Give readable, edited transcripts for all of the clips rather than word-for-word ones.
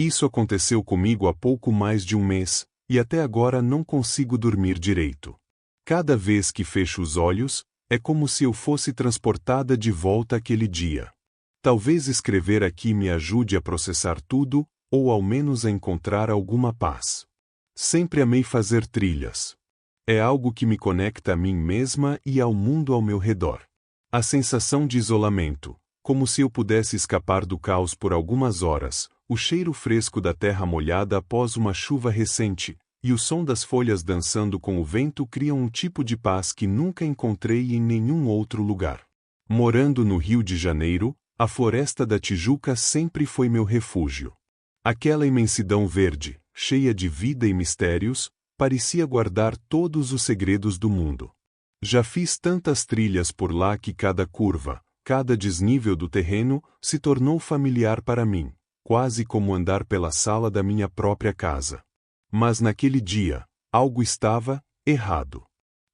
Isso aconteceu comigo há pouco mais de um mês, e até agora não consigo dormir direito. Cada vez que fecho os olhos, é como se eu fosse transportada de volta àquele dia. Talvez escrever aqui me ajude a processar tudo, ou ao menos a encontrar alguma paz. Sempre amei fazer trilhas. É algo que me conecta a mim mesma e ao mundo ao meu redor. A sensação de isolamento, como se eu pudesse escapar do caos por algumas horas, o cheiro fresco da terra molhada após uma chuva recente, e o som das folhas dançando com o vento criam um tipo de paz que nunca encontrei em nenhum outro lugar. Morando no Rio de Janeiro, a Floresta da Tijuca sempre foi meu refúgio. Aquela imensidão verde, cheia de vida e mistérios, parecia guardar todos os segredos do mundo. Já fiz tantas trilhas por lá que cada curva, cada desnível do terreno, se tornou familiar para mim, quase como andar pela sala da minha própria casa. Mas naquele dia, algo estava errado.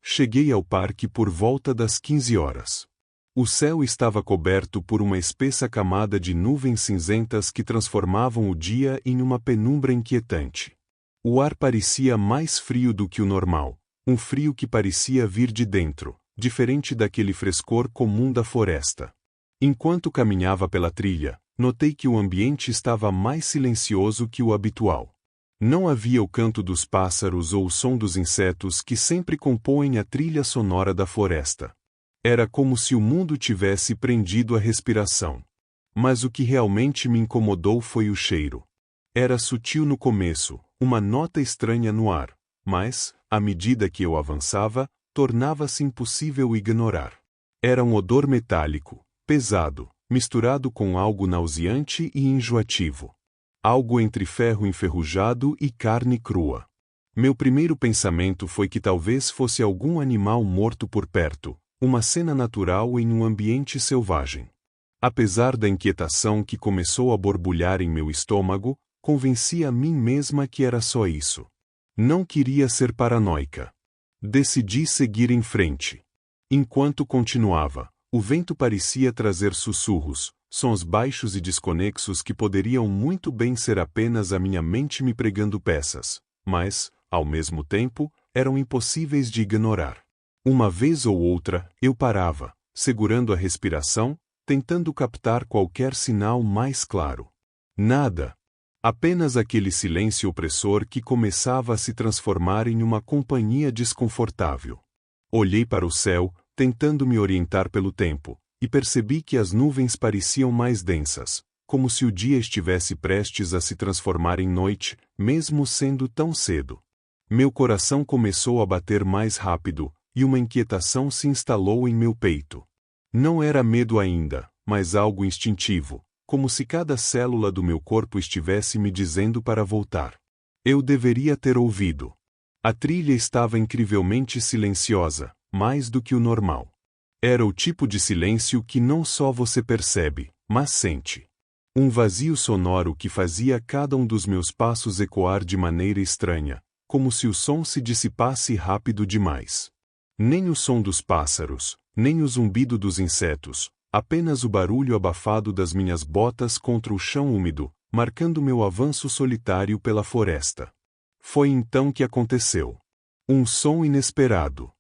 Cheguei ao parque por volta das 15 horas. O céu estava coberto por uma espessa camada de nuvens cinzentas que transformavam o dia em uma penumbra inquietante. O ar parecia mais frio do que o normal, um frio que parecia vir de dentro, diferente daquele frescor comum da floresta. Enquanto caminhava pela trilha, notei que o ambiente estava mais silencioso que o habitual. Não havia o canto dos pássaros ou o som dos insetos que sempre compõem a trilha sonora da floresta. Era como se o mundo tivesse prendido a respiração. Mas o que realmente me incomodou foi o cheiro. Era sutil no começo, uma nota estranha no ar, mas, à medida que eu avançava, tornava-se impossível ignorar. Era um odor metálico, pesado, misturado com algo nauseante e enjoativo. Algo entre ferro enferrujado e carne crua. Meu primeiro pensamento foi que talvez fosse algum animal morto por perto, uma cena natural em um ambiente selvagem. Apesar da inquietação que começou a borbulhar em meu estômago, convenci a mim mesma que era só isso. Não queria ser paranoica. Decidi seguir em frente. Enquanto continuava, o vento parecia trazer sussurros, sons baixos e desconexos que poderiam muito bem ser apenas a minha mente me pregando peças, mas, ao mesmo tempo, eram impossíveis de ignorar. Uma vez ou outra, eu parava, segurando a respiração, tentando captar qualquer sinal mais claro. Nada. Apenas aquele silêncio opressor que começava a se transformar em uma companhia desconfortável. Olhei para o céu, tentando me orientar pelo tempo, e percebi que as nuvens pareciam mais densas, como se o dia estivesse prestes a se transformar em noite, mesmo sendo tão cedo. Meu coração começou a bater mais rápido, e uma inquietação se instalou em meu peito. Não era medo ainda, mas algo instintivo, como se cada célula do meu corpo estivesse me dizendo para voltar. Eu deveria ter ouvido. A trilha estava incrivelmente silenciosa, mais do que o normal. Era o tipo de silêncio que não só você percebe, mas sente. Um vazio sonoro que fazia cada um dos meus passos ecoar de maneira estranha, como se o som se dissipasse rápido demais. Nem o som dos pássaros, nem o zumbido dos insetos, apenas o barulho abafado das minhas botas contra o chão úmido, marcando meu avanço solitário pela floresta. Foi então que aconteceu. Um som inesperado.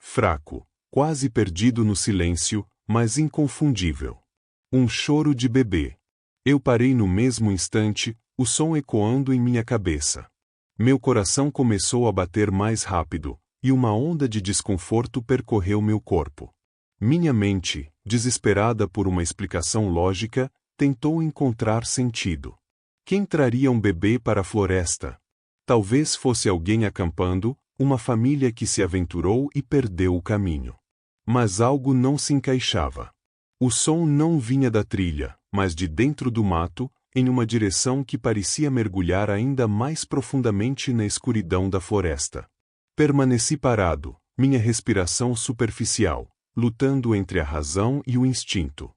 Fraco, quase perdido no silêncio, mas inconfundível. Um choro de bebê. Eu parei no mesmo instante, o som ecoando em minha cabeça. Meu coração começou a bater mais rápido, e uma onda de desconforto percorreu meu corpo. Minha mente, desesperada por uma explicação lógica, tentou encontrar sentido. Quem traria um bebê para a floresta? Talvez fosse alguém acampando, uma família que se aventurou e perdeu o caminho. Mas algo não se encaixava. O som não vinha da trilha, mas de dentro do mato, em uma direção que parecia mergulhar ainda mais profundamente na escuridão da floresta. Permaneci parado, minha respiração superficial, lutando entre a razão e o instinto.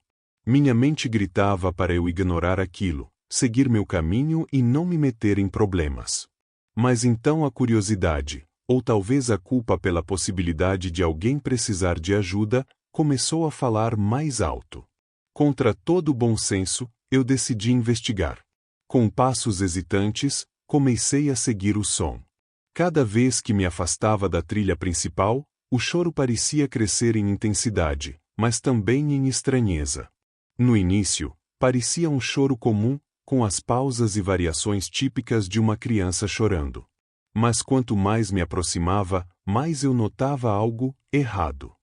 Minha mente gritava para eu ignorar aquilo, seguir meu caminho e não me meter em problemas. Mas então a curiosidade, ou talvez a culpa pela possibilidade de alguém precisar de ajuda, começou a falar mais alto. Contra todo o bom senso, eu decidi investigar. Com passos hesitantes, comecei a seguir o som. Cada vez que me afastava da trilha principal, o choro parecia crescer em intensidade, mas também em estranheza. No início, parecia um choro comum, com as pausas e variações típicas de uma criança chorando. Mas quanto mais me aproximava, mais eu notava algo errado.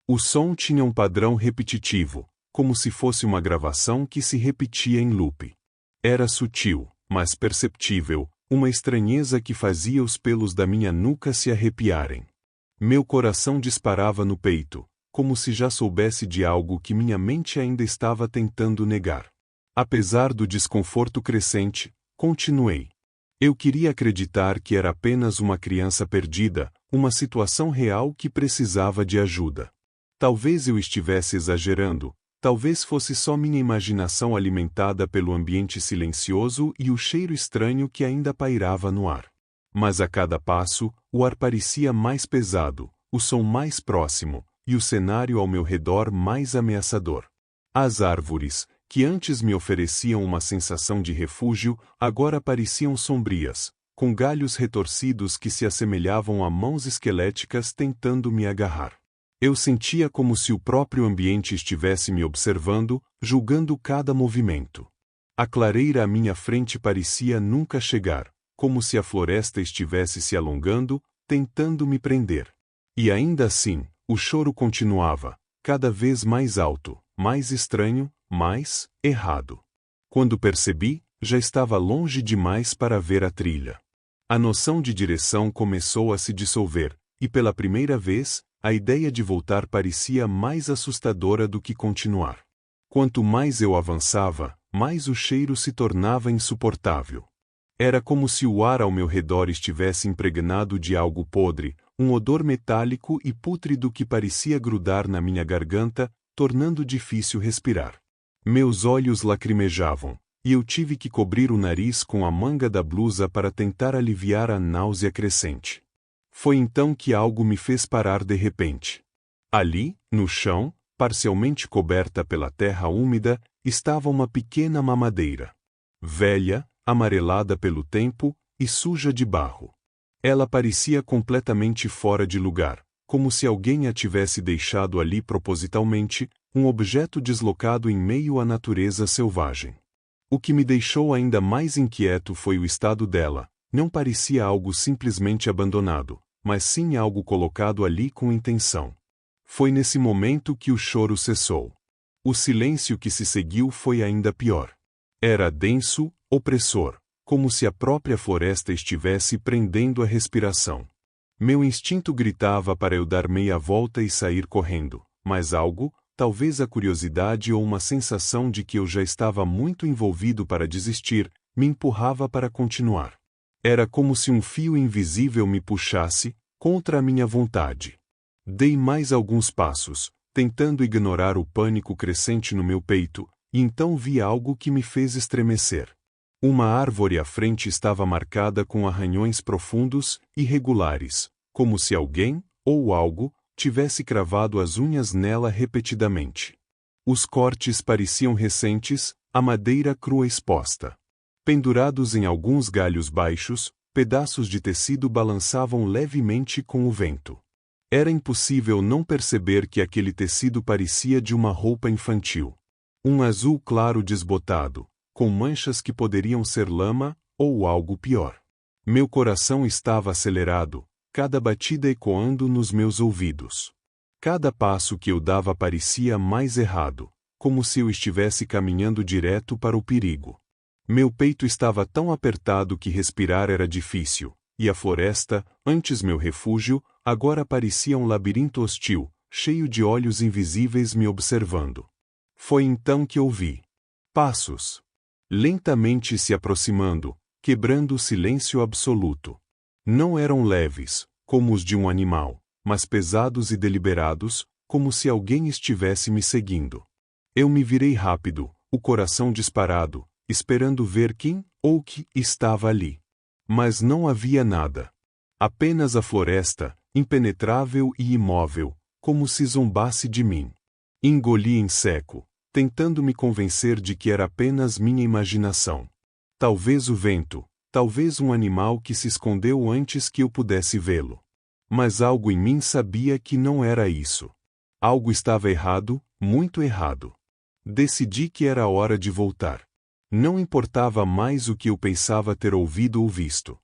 O som tinha um padrão repetitivo, como se fosse uma gravação que se repetia em loop. Era sutil, mas perceptível, uma estranheza que fazia os pelos da minha nuca se arrepiarem. Meu coração disparava no peito, como se já soubesse de algo que minha mente ainda estava tentando negar. Apesar do desconforto crescente, continuei. Eu queria acreditar que era apenas uma criança perdida, uma situação real que precisava de ajuda. Talvez eu estivesse exagerando, talvez fosse só minha imaginação alimentada pelo ambiente silencioso e o cheiro estranho que ainda pairava no ar. Mas a cada passo, o ar parecia mais pesado, o som mais próximo, e o cenário ao meu redor mais ameaçador. As árvores, que antes me ofereciam uma sensação de refúgio, agora pareciam sombrias, com galhos retorcidos que se assemelhavam a mãos esqueléticas tentando me agarrar. Eu sentia como se o próprio ambiente estivesse me observando, julgando cada movimento. A clareira à minha frente parecia nunca chegar, como se a floresta estivesse se alongando, tentando me prender. E ainda assim, o choro continuava, cada vez mais alto, mais estranho, mais errado. Quando percebi, já estava longe demais para ver a trilha. A noção de direção começou a se dissolver, e pela primeira vez, a ideia de voltar parecia mais assustadora do que continuar. Quanto mais eu avançava, mais o cheiro se tornava insuportável. Era como se o ar ao meu redor estivesse impregnado de algo podre, um odor metálico e pútrido que parecia grudar na minha garganta, tornando difícil respirar. Meus olhos lacrimejavam, e eu tive que cobrir o nariz com a manga da blusa para tentar aliviar a náusea crescente. Foi então que algo me fez parar de repente. Ali, no chão, parcialmente coberta pela terra úmida, estava uma pequena mamadeira. Velha, amarelada pelo tempo, e suja de barro. Ela parecia completamente fora de lugar, como se alguém a tivesse deixado ali propositalmente, um objeto deslocado em meio à natureza selvagem. O que me deixou ainda mais inquieto foi o estado dela. Não parecia algo simplesmente abandonado, mas sim algo colocado ali com intenção. Foi nesse momento que o choro cessou. O silêncio que se seguiu foi ainda pior. Era denso, opressor, como se a própria floresta estivesse prendendo a respiração. Meu instinto gritava para eu dar meia volta e sair correndo, mas algo, talvez a curiosidade ou uma sensação de que eu já estava muito envolvido para desistir, me empurrava para continuar. Era como se um fio invisível me puxasse, contra a minha vontade. Dei mais alguns passos, tentando ignorar o pânico crescente no meu peito, e então vi algo que me fez estremecer. Uma árvore à frente estava marcada com arranhões profundos, irregulares, como se alguém, ou algo, tivesse cravado as unhas nela repetidamente. Os cortes pareciam recentes, a madeira crua exposta. Pendurados em alguns galhos baixos, pedaços de tecido balançavam levemente com o vento. Era impossível não perceber que aquele tecido parecia de uma roupa infantil. Um azul claro desbotado, com manchas que poderiam ser lama, ou algo pior. Meu coração estava acelerado, cada batida ecoando nos meus ouvidos. Cada passo que eu dava parecia mais errado, como se eu estivesse caminhando direto para o perigo. Meu peito estava tão apertado que respirar era difícil, e a floresta, antes meu refúgio, agora parecia um labirinto hostil, cheio de olhos invisíveis me observando. Foi então que ouvi passos, lentamente se aproximando, quebrando o silêncio absoluto. Não eram leves, como os de um animal, mas pesados e deliberados, como se alguém estivesse me seguindo. Eu me virei rápido, o coração disparado, esperando ver quem ou que estava ali. Mas não havia nada. Apenas a floresta, impenetrável e imóvel, como se zombasse de mim. Engoli em seco, tentando me convencer de que era apenas minha imaginação. Talvez o vento, talvez um animal que se escondeu antes que eu pudesse vê-lo. Mas algo em mim sabia que não era isso. Algo estava errado, muito errado. Decidi que era hora de voltar. Não importava mais o que eu pensava ter ouvido ou visto.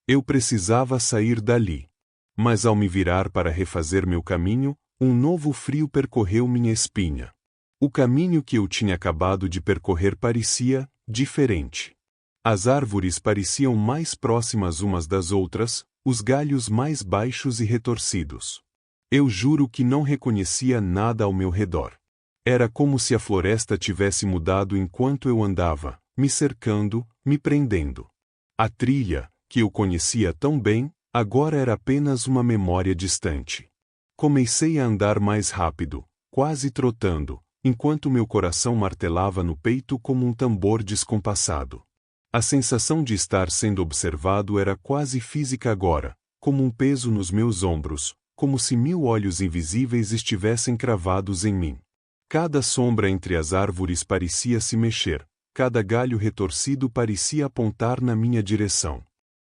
Eu precisava sair dali. Mas ao me virar para refazer meu caminho, um novo frio percorreu minha espinha. O caminho que eu tinha acabado de percorrer parecia diferente. As árvores pareciam mais próximas umas das outras, os galhos mais baixos e retorcidos. Eu juro que não reconhecia nada ao meu redor. Era como se a floresta tivesse mudado enquanto eu andava, me cercando, me prendendo. A trilha, que eu conhecia tão bem, agora era apenas uma memória distante. Comecei a andar mais rápido, quase trotando, enquanto meu coração martelava no peito como um tambor descompassado. A sensação de estar sendo observado era quase física agora, como um peso nos meus ombros, como se 1000 olhos invisíveis estivessem cravados em mim. Cada sombra entre as árvores parecia se mexer, cada galho retorcido parecia apontar na minha direção.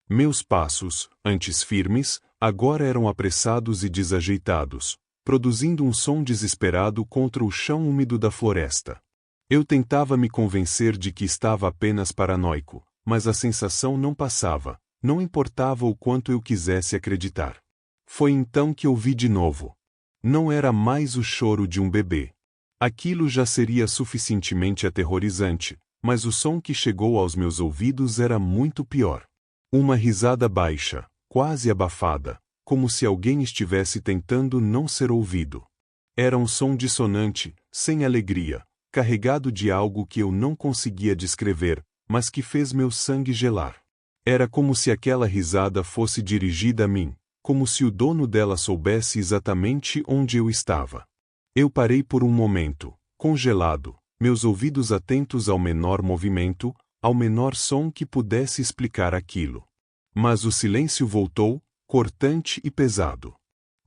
Meus passos, antes firmes, agora eram apressados e desajeitados, produzindo um som desesperado contra o chão úmido da floresta. Eu tentava me convencer de que estava apenas paranoico, mas a sensação não passava, não importava o quanto eu quisesse acreditar. Foi então que ouvi de novo. Não era mais o choro de um bebê. Aquilo já seria suficientemente aterrorizante, mas o som que chegou aos meus ouvidos era muito pior. Uma risada baixa, quase abafada, como se alguém estivesse tentando não ser ouvido. Era um som dissonante, sem alegria, carregado de algo que eu não conseguia descrever, mas que fez meu sangue gelar. Era como se aquela risada fosse dirigida a mim, como se o dono dela soubesse exatamente onde eu estava. Eu parei por um momento, congelado, meus ouvidos atentos ao menor movimento, ao menor som que pudesse explicar aquilo. Mas o silêncio voltou, cortante e pesado.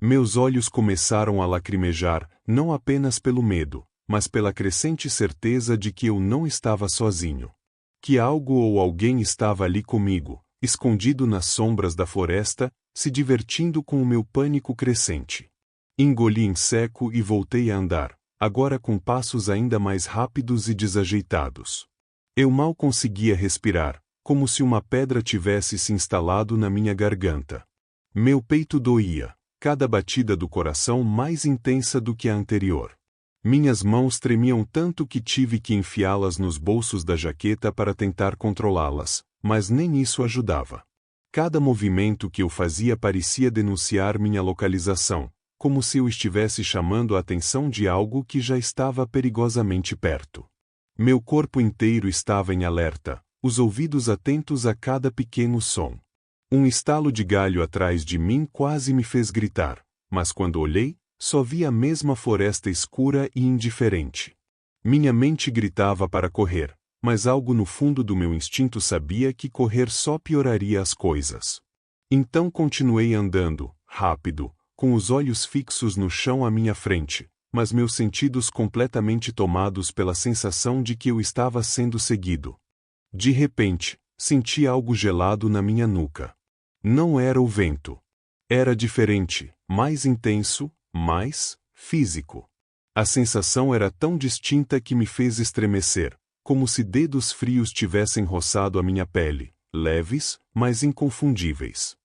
Meus olhos começaram a lacrimejar, não apenas pelo medo, mas pela crescente certeza de que eu não estava sozinho. Que algo ou alguém estava ali comigo, escondido nas sombras da floresta, se divertindo com o meu pânico crescente. Engoli em seco e voltei a andar, agora com passos ainda mais rápidos e desajeitados. Eu mal conseguia respirar, como se uma pedra tivesse se instalado na minha garganta. Meu peito doía, cada batida do coração mais intensa do que a anterior. Minhas mãos tremiam tanto que tive que enfiá-las nos bolsos da jaqueta para tentar controlá-las, mas nem isso ajudava. Cada movimento que eu fazia parecia denunciar minha localização, como se eu estivesse chamando a atenção de algo que já estava perigosamente perto. Meu corpo inteiro estava em alerta, os ouvidos atentos a cada pequeno som. Um estalo de galho atrás de mim quase me fez gritar, mas quando olhei, só vi a mesma floresta escura e indiferente. Minha mente gritava para correr, mas algo no fundo do meu instinto sabia que correr só pioraria as coisas. Então continuei andando, rápido, com os olhos fixos no chão à minha frente, mas meus sentidos completamente tomados pela sensação de que eu estava sendo seguido. De repente, senti algo gelado na minha nuca. Não era o vento. Era diferente, mais intenso, mais físico. A sensação era tão distinta que me fez estremecer, como se dedos frios tivessem roçado a minha pele, leves, mas inconfundíveis.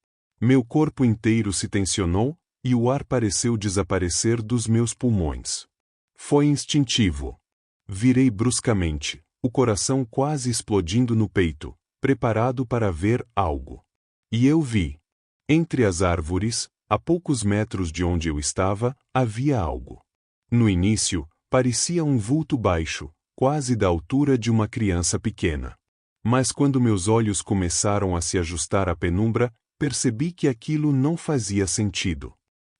Meu corpo inteiro se tensionou, e o ar pareceu desaparecer dos meus pulmões. Foi instintivo. Virei bruscamente, o coração quase explodindo no peito, preparado para ver algo. E eu vi. Entre as árvores, a poucos metros de onde eu estava, havia algo. No início, parecia um vulto baixo, quase da altura de uma criança pequena. Mas quando meus olhos começaram a se ajustar à penumbra, percebi que aquilo não fazia sentido.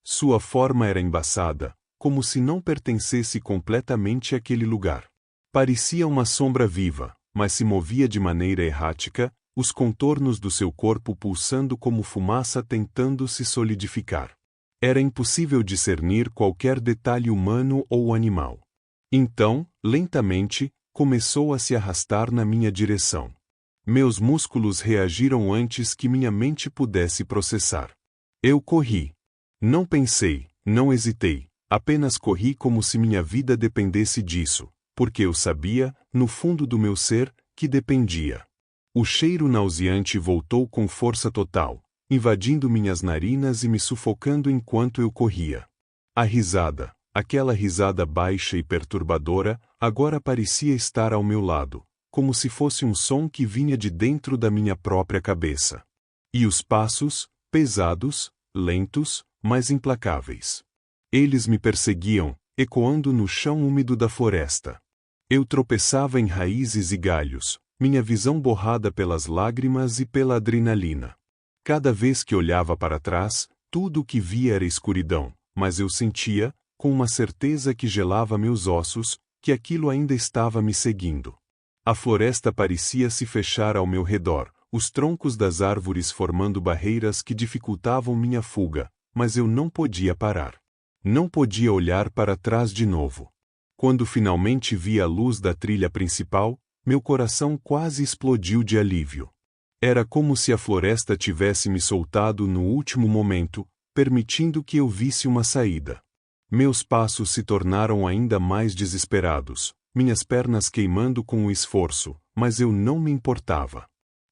Sua forma era embaçada, como se não pertencesse completamente àquele lugar. Parecia uma sombra viva, mas se movia de maneira errática, os contornos do seu corpo pulsando como fumaça tentando se solidificar. Era impossível discernir qualquer detalhe humano ou animal. Então, lentamente, começou a se arrastar na minha direção. Meus músculos reagiram antes que minha mente pudesse processar. Eu corri. Não pensei, não hesitei, apenas corri como se minha vida dependesse disso, porque eu sabia, no fundo do meu ser, que dependia. O cheiro nauseante voltou com força total, invadindo minhas narinas e me sufocando enquanto eu corria. A risada, aquela risada baixa e perturbadora, agora parecia estar ao meu lado, como se fosse um som que vinha de dentro da minha própria cabeça. E os passos, pesados, lentos, mas implacáveis. Eles me perseguiam, ecoando no chão úmido da floresta. Eu tropeçava em raízes e galhos, minha visão borrada pelas lágrimas e pela adrenalina. Cada vez que olhava para trás, tudo o que via era escuridão, mas eu sentia, com uma certeza que gelava meus ossos, que aquilo ainda estava me seguindo. A floresta parecia se fechar ao meu redor, os troncos das árvores formando barreiras que dificultavam minha fuga, mas eu não podia parar. Não podia olhar para trás de novo. Quando finalmente vi a luz da trilha principal, meu coração quase explodiu de alívio. Era como se a floresta tivesse me soltado no último momento, permitindo que eu visse uma saída. Meus passos se tornaram ainda mais desesperados, minhas pernas queimando com o esforço, mas eu não me importava.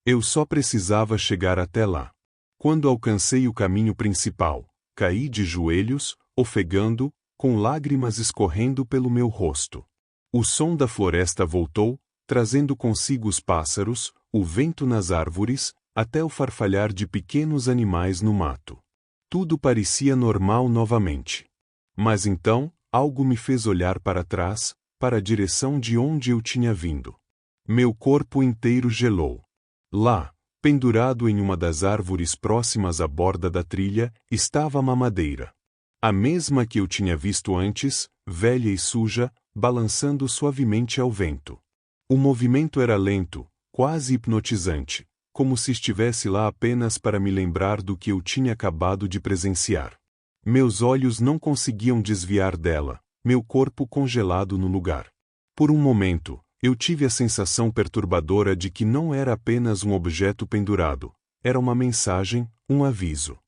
Eu só precisava chegar até lá. Quando alcancei o caminho principal, caí de joelhos, ofegando, com lágrimas escorrendo pelo meu rosto. O som da floresta voltou, trazendo consigo os pássaros, o vento nas árvores, até o farfalhar de pequenos animais no mato. Tudo parecia normal novamente. Mas então, algo me fez olhar para trás, para a direção de onde eu tinha vindo. Meu corpo inteiro gelou. Lá, pendurado em uma das árvores próximas à borda da trilha, estava a mamadeira. A mesma que eu tinha visto antes, velha e suja, balançando suavemente ao vento. O movimento era lento, quase hipnotizante, como se estivesse lá apenas para me lembrar do que eu tinha acabado de presenciar. Meus olhos não conseguiam desviar dela, meu corpo congelado no lugar. Por um momento, eu tive a sensação perturbadora de que não era apenas um objeto pendurado, era uma mensagem, um aviso.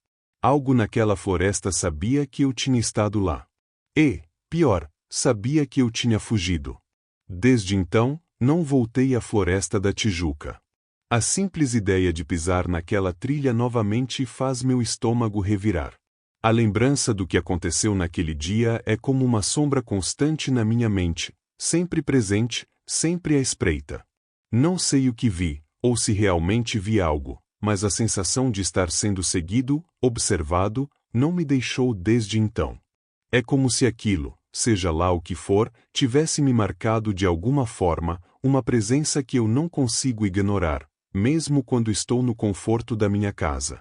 Algo naquela floresta sabia que eu tinha estado lá. E, pior, sabia que eu tinha fugido. Desde então, não voltei à Floresta da Tijuca. A simples ideia de pisar naquela trilha novamente faz meu estômago revirar. A lembrança do que aconteceu naquele dia é como uma sombra constante na minha mente, sempre presente, sempre à espreita. Não sei o que vi, ou se realmente vi algo, mas a sensação de estar sendo seguido, observado, não me deixou desde então. É como se aquilo, seja lá o que for, tivesse me marcado de alguma forma, uma presença que eu não consigo ignorar, mesmo quando estou no conforto da minha casa.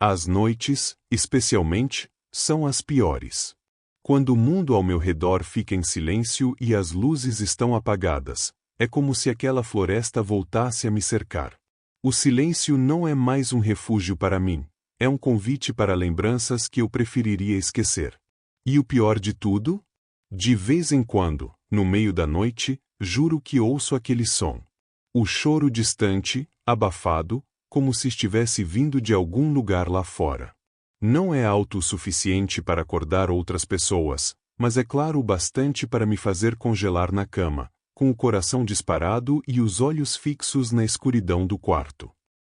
As noites, especialmente, são as piores. Quando o mundo ao meu redor fica em silêncio e as luzes estão apagadas, é como se aquela floresta voltasse a me cercar. O silêncio não é mais um refúgio para mim, é um convite para lembranças que eu preferiria esquecer. E o pior de tudo? De vez em quando, no meio da noite, juro que ouço aquele som. O choro distante, abafado, como se estivesse vindo de algum lugar lá fora. Não é alto o suficiente para acordar outras pessoas, mas é claro o bastante para me fazer congelar na cama, com o coração disparado e os olhos fixos na escuridão do quarto.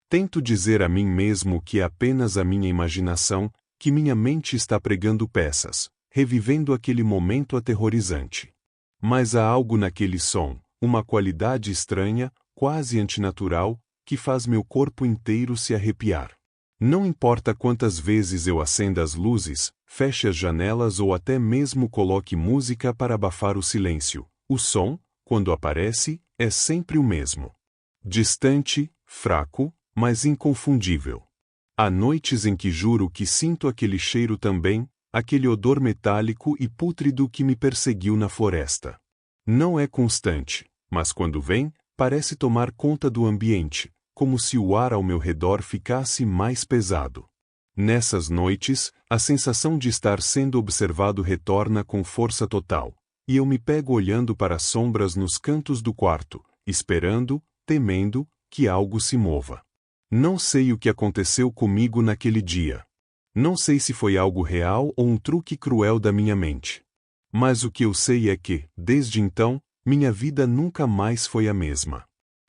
Tento dizer a mim mesmo que é apenas a minha imaginação, que minha mente está pregando peças, revivendo aquele momento aterrorizante. Mas há algo naquele som, uma qualidade estranha, quase antinatural, que faz meu corpo inteiro se arrepiar. Não importa quantas vezes eu acenda as luzes, feche as janelas ou até mesmo coloque música para abafar o silêncio, o som, quando aparece, é sempre o mesmo. Distante, fraco, mas inconfundível. Há noites em que juro que sinto aquele cheiro também, aquele odor metálico e pútrido que me perseguiu na floresta. Não é constante, mas quando vem, parece tomar conta do ambiente, como se o ar ao meu redor ficasse mais pesado. Nessas noites, a sensação de estar sendo observado retorna com força total, e eu me pego olhando para as sombras nos cantos do quarto, esperando, temendo, que algo se mova. Não sei o que aconteceu comigo naquele dia. Não sei se foi algo real ou um truque cruel da minha mente. Mas o que eu sei é que, desde então, minha vida nunca mais foi a mesma.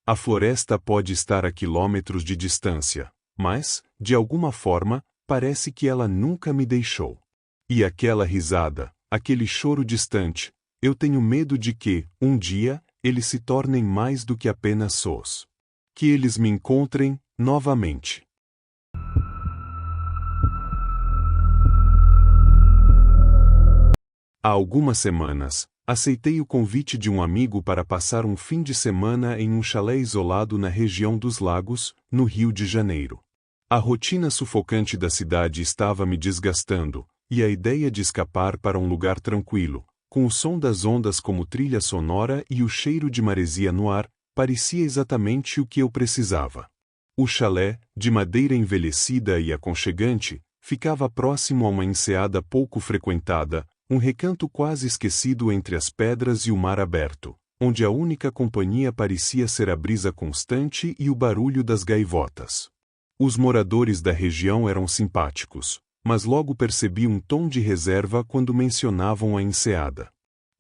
A floresta pode estar a quilômetros de distância, mas, de alguma forma, parece que ela nunca me deixou. E aquela risada, aquele choro distante, eu tenho medo de que, um dia, eles se tornem mais do que apenas sons. Que eles me encontrem, novamente. Há algumas semanas, aceitei o convite de um amigo para passar um fim de semana em um chalé isolado na região dos Lagos, no Rio de Janeiro. A rotina sufocante da cidade estava me desgastando, e a ideia de escapar para um lugar tranquilo, com o som das ondas como trilha sonora e o cheiro de maresia no ar, parecia exatamente o que eu precisava. O chalé, de madeira envelhecida e aconchegante, ficava próximo a uma enseada pouco frequentada, um recanto quase esquecido entre as pedras e o mar aberto, onde a única companhia parecia ser a brisa constante e o barulho das gaivotas. Os moradores da região eram simpáticos, mas logo percebi um tom de reserva quando mencionavam a enseada.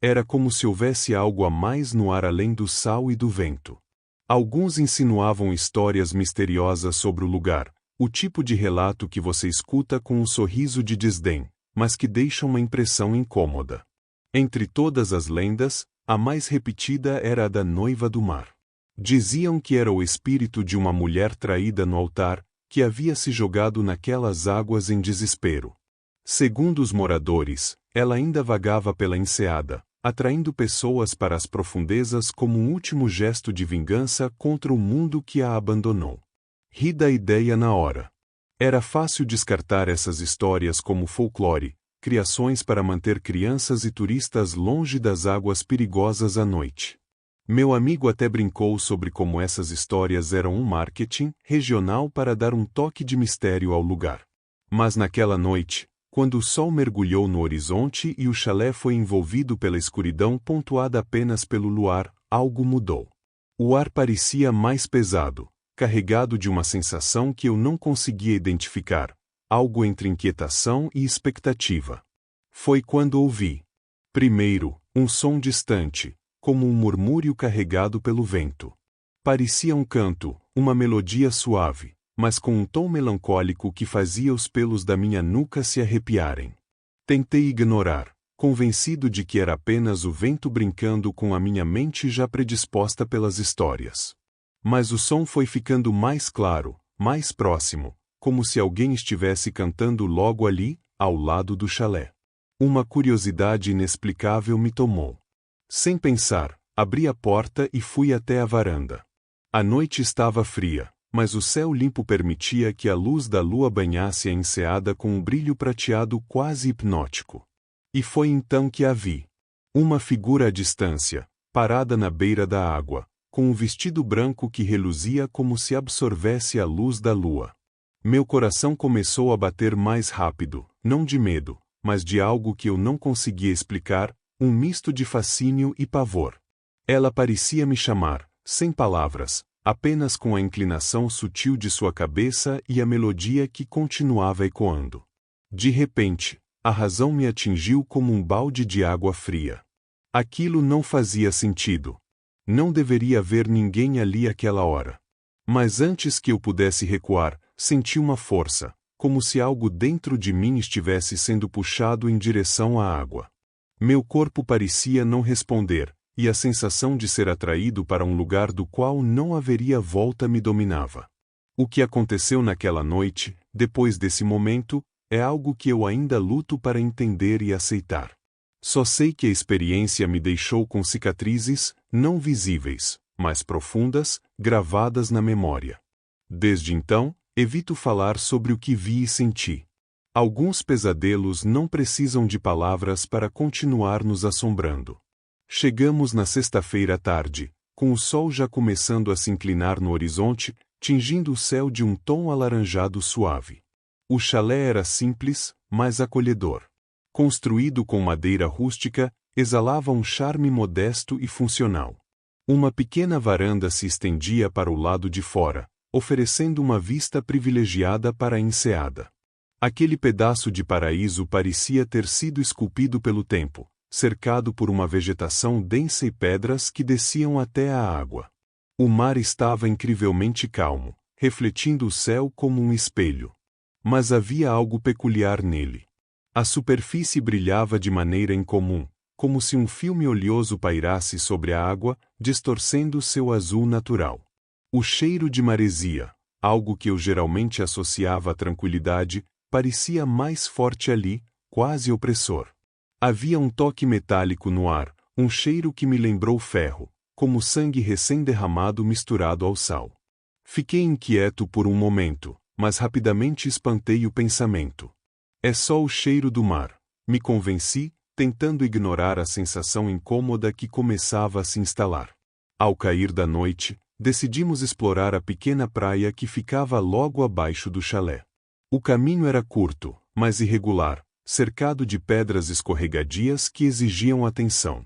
Era como se houvesse algo a mais no ar além do sal e do vento. Alguns insinuavam histórias misteriosas sobre o lugar, o tipo de relato que você escuta com um sorriso de desdém, mas que deixa uma impressão incômoda. Entre todas as lendas, a mais repetida era a da noiva do mar. Diziam que era o espírito de uma mulher traída no altar, que havia se jogado naquelas águas em desespero. Segundo os moradores, ela ainda vagava pela enseada, atraindo pessoas para as profundezas como um último gesto de vingança contra o mundo que a abandonou. Ri da ideia na hora. Era fácil descartar essas histórias como folclore, criações para manter crianças e turistas longe das águas perigosas à noite. Meu amigo até brincou sobre como essas histórias eram um marketing regional para dar um toque de mistério ao lugar. Mas naquela noite, quando o sol mergulhou no horizonte e o chalé foi envolvido pela escuridão pontuada apenas pelo luar, algo mudou. O ar parecia mais pesado, carregado de uma sensação que eu não conseguia identificar, algo entre inquietação e expectativa. Foi quando ouvi, primeiro, um som distante, como um murmúrio carregado pelo vento. Parecia um canto, uma melodia suave, mas com um tom melancólico que fazia os pelos da minha nuca se arrepiarem. Tentei ignorar, convencido de que era apenas o vento brincando com a minha mente já predisposta pelas histórias. Mas o som foi ficando mais claro, mais próximo, como se alguém estivesse cantando logo ali, ao lado do chalé. Uma curiosidade inexplicável me tomou. Sem pensar, abri a porta e fui até a varanda. A noite estava fria, mas o céu limpo permitia que a luz da lua banhasse a enseada com um brilho prateado quase hipnótico. E foi então que a vi. Uma figura à distância, parada na beira da água, com um vestido branco que reluzia como se absorvesse a luz da lua. Meu coração começou a bater mais rápido, não de medo, mas de algo que eu não conseguia explicar, um misto de fascínio e pavor. Ela parecia me chamar, sem palavras, apenas com a inclinação sutil de sua cabeça e a melodia que continuava ecoando. De repente, a razão me atingiu como um balde de água fria. Aquilo não fazia sentido. Não deveria haver ninguém ali àquela hora. Mas antes que eu pudesse recuar, senti uma força, como se algo dentro de mim estivesse sendo puxado em direção à água. Meu corpo parecia não responder, e a sensação de ser atraído para um lugar do qual não haveria volta me dominava. O que aconteceu naquela noite, depois desse momento, é algo que eu ainda luto para entender e aceitar. Só sei que a experiência me deixou com cicatrizes, não visíveis, mas profundas, gravadas na memória. Desde então, evito falar sobre o que vi e senti. Alguns pesadelos não precisam de palavras para continuar nos assombrando. Chegamos na sexta-feira à tarde, com o sol já começando a se inclinar no horizonte, tingindo o céu de um tom alaranjado suave. O chalé era simples, mas acolhedor. Construído com madeira rústica, exalava um charme modesto e funcional. Uma pequena varanda se estendia para o lado de fora, oferecendo uma vista privilegiada para a enseada. Aquele pedaço de paraíso parecia ter sido esculpido pelo tempo, cercado por uma vegetação densa e pedras que desciam até a água. O mar estava incrivelmente calmo, refletindo o céu como um espelho. Mas havia algo peculiar nele. A superfície brilhava de maneira incomum, como se um filme oleoso pairasse sobre a água, distorcendo seu azul natural. O cheiro de maresia, algo que eu geralmente associava à tranquilidade, parecia mais forte ali, quase opressor. Havia um toque metálico no ar, um cheiro que me lembrou ferro, como sangue recém-derramado misturado ao sal. Fiquei inquieto por um momento, mas rapidamente espantei o pensamento. É só o cheiro do mar, me convenci, tentando ignorar a sensação incômoda que começava a se instalar. Ao cair da noite, decidimos explorar a pequena praia que ficava logo abaixo do chalé. O caminho era curto, mas irregular, cercado de pedras escorregadias que exigiam atenção.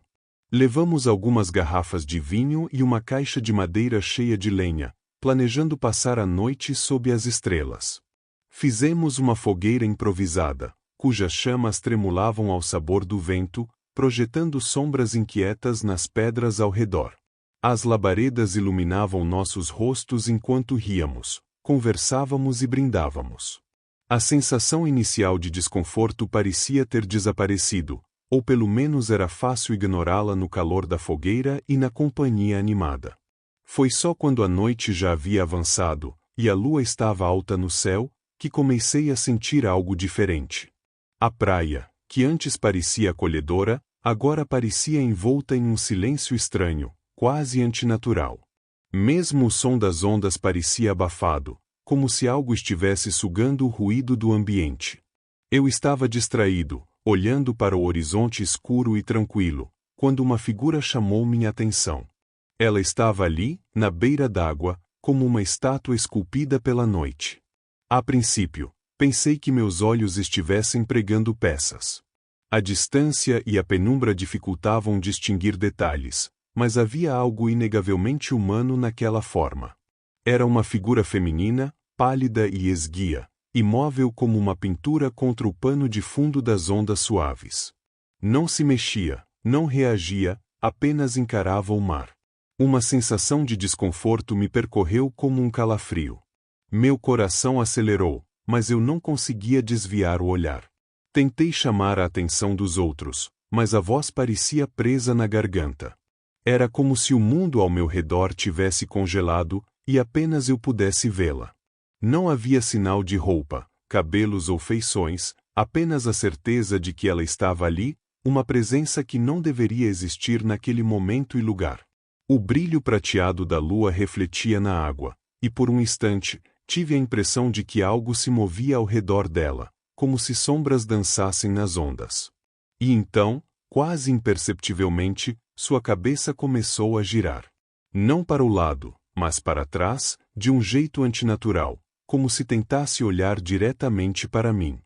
Levamos algumas garrafas de vinho e uma caixa de madeira cheia de lenha, planejando passar a noite sob as estrelas. Fizemos uma fogueira improvisada, cujas chamas tremulavam ao sabor do vento, projetando sombras inquietas nas pedras ao redor. As labaredas iluminavam nossos rostos enquanto ríamos, conversávamos e brindávamos. A sensação inicial de desconforto parecia ter desaparecido, ou pelo menos era fácil ignorá-la no calor da fogueira e na companhia animada. Foi só quando a noite já havia avançado, e a lua estava alta no céu, que comecei a sentir algo diferente. A praia, que antes parecia acolhedora, agora parecia envolta em um silêncio estranho, quase antinatural. Mesmo o som das ondas parecia abafado, como se algo estivesse sugando o ruído do ambiente. Eu estava distraído, olhando para o horizonte escuro e tranquilo, quando uma figura chamou minha atenção. Ela estava ali, na beira d'água, como uma estátua esculpida pela noite. A princípio, pensei que meus olhos estivessem pregando peças. A distância e a penumbra dificultavam distinguir detalhes, mas havia algo inegavelmente humano naquela forma. Era uma figura feminina, pálida e esguia, imóvel como uma pintura contra o pano de fundo das ondas suaves. Não se mexia, não reagia, apenas encarava o mar. Uma sensação de desconforto me percorreu como um calafrio. Meu coração acelerou, mas eu não conseguia desviar o olhar. Tentei chamar a atenção dos outros, mas a voz parecia presa na garganta. Era como se o mundo ao meu redor tivesse congelado, e apenas eu pudesse vê-la. Não havia sinal de roupa, cabelos ou feições, apenas a certeza de que ela estava ali, uma presença que não deveria existir naquele momento e lugar. O brilho prateado da lua refletia na água, e por um instante, tive a impressão de que algo se movia ao redor dela, como se sombras dançassem nas ondas. E então, quase imperceptivelmente, sua cabeça começou a girar. Não para o lado, mas para trás, de um jeito antinatural, como se tentasse olhar diretamente para mim.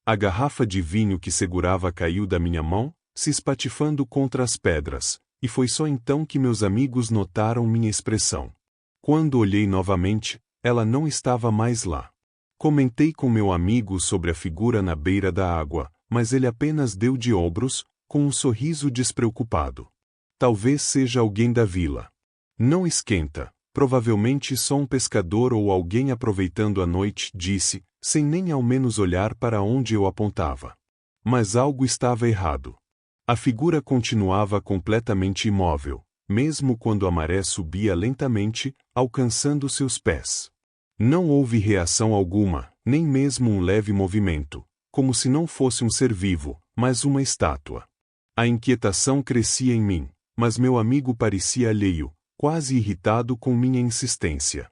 A garrafa de vinho que segurava caiu da minha mão, se espatifando contra as pedras, e foi só então que meus amigos notaram minha expressão. Quando olhei novamente, ela não estava mais lá. Comentei com meu amigo sobre a figura na beira da água, mas ele apenas deu de ombros, com um sorriso despreocupado. Talvez seja alguém da vila. Não esquenta, provavelmente só um pescador ou alguém aproveitando a noite, disse, sem nem ao menos olhar para onde eu apontava. Mas algo estava errado. A figura continuava completamente imóvel, mesmo quando a maré subia lentamente, alcançando seus pés. Não houve reação alguma, nem mesmo um leve movimento, como se não fosse um ser vivo, mas uma estátua. A inquietação crescia em mim, mas meu amigo parecia alheio, quase irritado com minha insistência.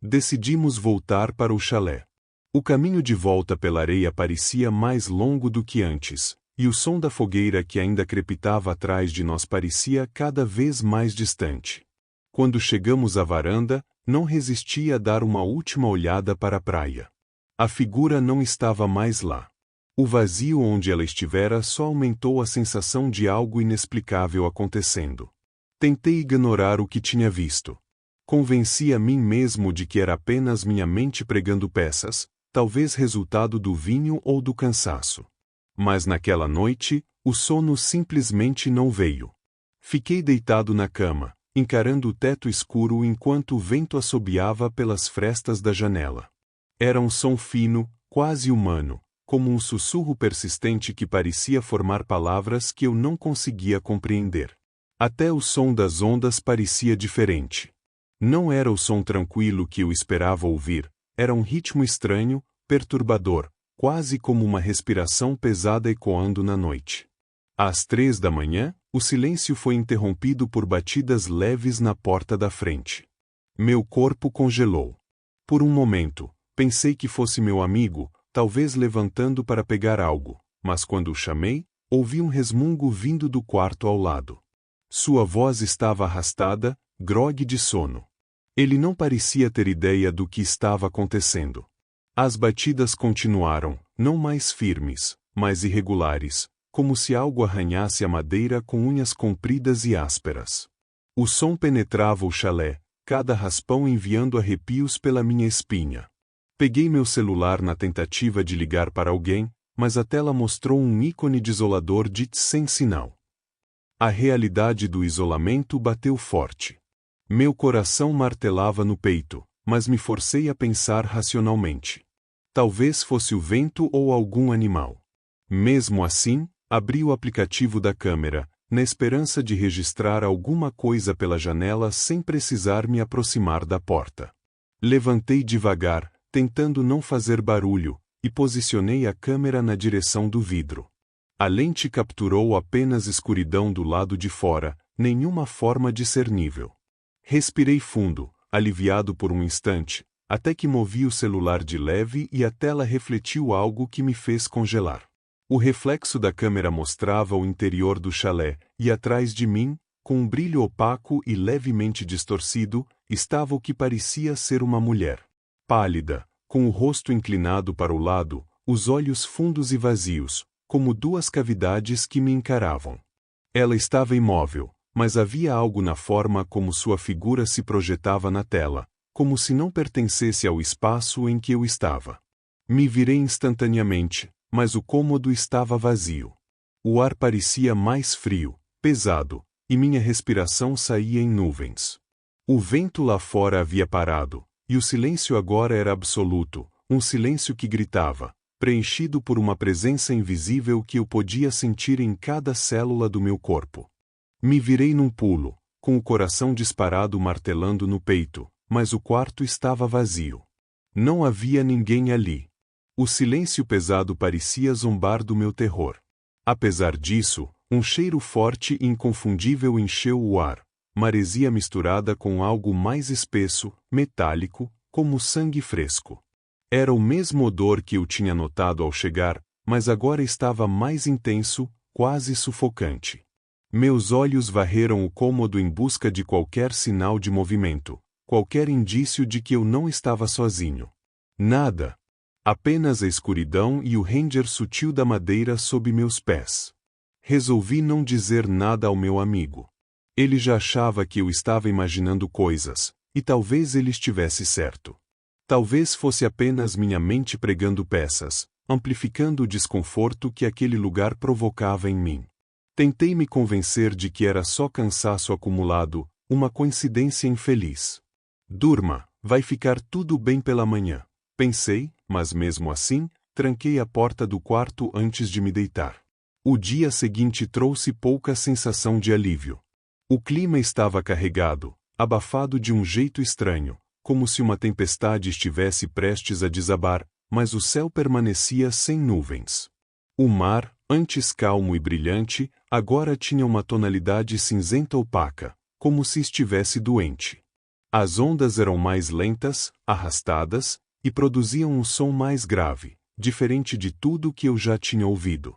Decidimos voltar para o chalé. O caminho de volta pela areia parecia mais longo do que antes, e o som da fogueira que ainda crepitava atrás de nós parecia cada vez mais distante. Quando chegamos à varanda, não resisti a dar uma última olhada para a praia. A figura não estava mais lá. O vazio onde ela estivera só aumentou a sensação de algo inexplicável acontecendo. Tentei ignorar o que tinha visto. Convenci a mim mesmo de que era apenas minha mente pregando peças, talvez resultado do vinho ou do cansaço. Mas naquela noite, o sono simplesmente não veio. Fiquei deitado na cama, encarando o teto escuro enquanto o vento assobiava pelas frestas da janela. Era um som fino, quase humano, como um sussurro persistente que parecia formar palavras que eu não conseguia compreender. Até o som das ondas parecia diferente. Não era o som tranquilo que eu esperava ouvir, era um ritmo estranho, perturbador, quase como uma respiração pesada ecoando na noite. Às 3 da manhã, o silêncio foi interrompido por batidas leves na porta da frente. Meu corpo congelou. Por um momento, pensei que fosse meu amigo, talvez levantando para pegar algo, mas quando o chamei, ouvi um resmungo vindo do quarto ao lado. Sua voz estava arrastada, grogue de sono. Ele não parecia ter ideia do que estava acontecendo. As batidas continuaram, não mais firmes, mas irregulares, como se algo arranhasse a madeira com unhas compridas e ásperas. O som penetrava o chalé, cada raspão enviando arrepios pela minha espinha. Peguei meu celular na tentativa de ligar para alguém, mas a tela mostrou um ícone desolador de sem sinal. A realidade do isolamento bateu forte. Meu coração martelava no peito, mas me forcei a pensar racionalmente. Talvez fosse o vento ou algum animal. Mesmo assim, abri o aplicativo da câmera, na esperança de registrar alguma coisa pela janela sem precisar me aproximar da porta. Levantei devagar, tentando não fazer barulho, e posicionei a câmera na direção do vidro. A lente capturou apenas escuridão do lado de fora, nenhuma forma discernível. Respirei fundo, aliviado por um instante, até que movi o celular de leve e a tela refletiu algo que me fez congelar. O reflexo da câmera mostrava o interior do chalé, e atrás de mim, com um brilho opaco e levemente distorcido, estava o que parecia ser uma mulher. Pálida, com o rosto inclinado para o lado, os olhos fundos e vazios, como duas cavidades que me encaravam. Ela estava imóvel, mas havia algo na forma como sua figura se projetava na tela, como se não pertencesse ao espaço em que eu estava. Me virei instantaneamente, mas o cômodo estava vazio. O ar parecia mais frio, pesado, e minha respiração saía em nuvens. O vento lá fora havia parado, e o silêncio agora era absoluto, um silêncio que gritava, preenchido por uma presença invisível que eu podia sentir em cada célula do meu corpo. Me virei num pulo, com o coração disparado martelando no peito, mas o quarto estava vazio. Não havia ninguém ali. O silêncio pesado parecia zombar do meu terror. Apesar disso, um cheiro forte e inconfundível encheu o ar, maresia misturada com algo mais espesso, metálico, como sangue fresco. Era o mesmo odor que eu tinha notado ao chegar, mas agora estava mais intenso, quase sufocante. Meus olhos varreram o cômodo em busca de qualquer sinal de movimento, qualquer indício de que eu não estava sozinho. Nada. Apenas a escuridão e o ranger sutil da madeira sob meus pés. Resolvi não dizer nada ao meu amigo. Ele já achava que eu estava imaginando coisas, e talvez ele estivesse certo. Talvez fosse apenas minha mente pregando peças, amplificando o desconforto que aquele lugar provocava em mim. Tentei me convencer de que era só cansaço acumulado, uma coincidência infeliz. Durma, vai ficar tudo bem pela manhã. Pensei, mas mesmo assim, tranquei a porta do quarto antes de me deitar. O dia seguinte trouxe pouca sensação de alívio. O clima estava carregado, abafado de um jeito estranho, como se uma tempestade estivesse prestes a desabar, mas o céu permanecia sem nuvens. O mar, antes calmo e brilhante, agora tinha uma tonalidade cinzenta opaca, como se estivesse doente. As ondas eram mais lentas, arrastadas, e produziam um som mais grave, diferente de tudo que eu já tinha ouvido.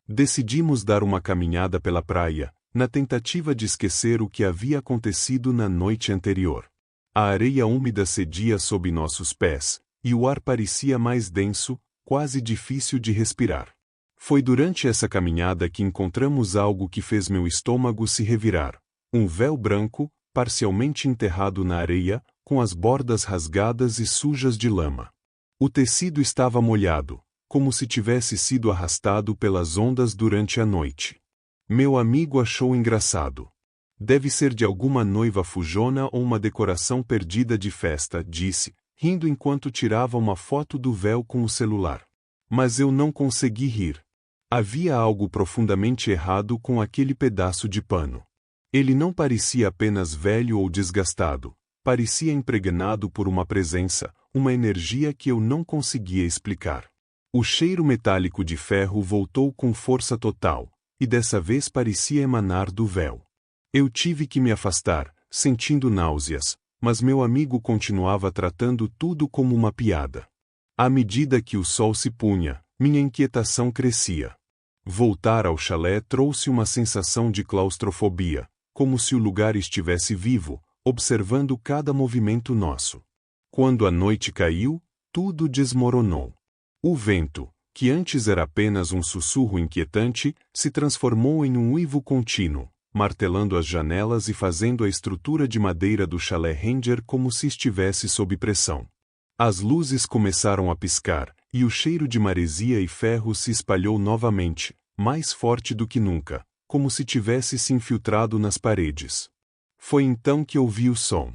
Decidimos dar uma caminhada pela praia, na tentativa de esquecer o que havia acontecido na noite anterior. A areia úmida cedia sob nossos pés, e o ar parecia mais denso, quase difícil de respirar. Foi durante essa caminhada que encontramos algo que fez meu estômago se revirar, Um véu branco, parcialmente enterrado na areia, com as bordas rasgadas e sujas de lama. O tecido estava molhado, como se tivesse sido arrastado pelas ondas durante a noite. Meu amigo achou engraçado. Deve ser de alguma noiva fujona ou uma decoração perdida de festa, disse, rindo enquanto tirava uma foto do véu com o celular. Mas eu não consegui rir. Havia algo profundamente errado com aquele pedaço de pano. Ele não parecia apenas velho ou desgastado, parecia impregnado por uma presença, uma energia que eu não conseguia explicar. O cheiro metálico de ferro voltou com força total, e dessa vez parecia emanar do véu. Eu tive que me afastar, sentindo náuseas, mas meu amigo continuava tratando tudo como uma piada. À medida que o sol se punha, minha inquietação crescia. Voltar ao chalé trouxe uma sensação de claustrofobia, como se o lugar estivesse vivo, observando cada movimento nosso. Quando a noite caiu, tudo desmoronou. O vento, que antes era apenas um sussurro inquietante, se transformou em um uivo contínuo, martelando as janelas e fazendo a estrutura de madeira do chalé ranger como se estivesse sob pressão. As luzes começaram a piscar, e o cheiro de maresia e ferro se espalhou novamente, mais forte do que nunca, como se tivesse se infiltrado nas paredes. Foi então que ouvi o som.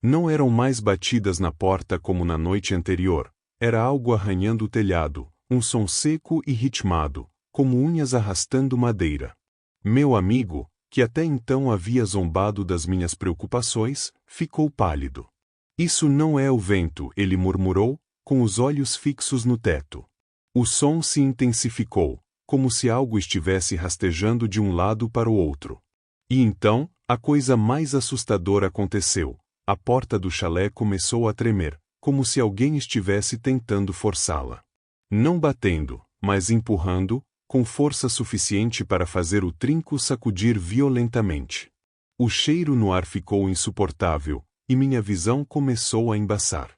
Não eram mais batidas na porta como na noite anterior, era algo arranhando o telhado, um som seco e ritmado, como unhas arrastando madeira. Meu amigo, que até então havia zombado das minhas preocupações, ficou pálido. Isso não é o vento, ele murmurou, com os olhos fixos no teto. O som se intensificou, como se algo estivesse rastejando de um lado para o outro. E então, a coisa mais assustadora aconteceu. A porta do chalé começou a tremer, como se alguém estivesse tentando forçá-la. Não batendo, mas empurrando, com força suficiente para fazer o trinco sacudir violentamente. O cheiro no ar ficou insuportável, e minha visão começou a embaçar.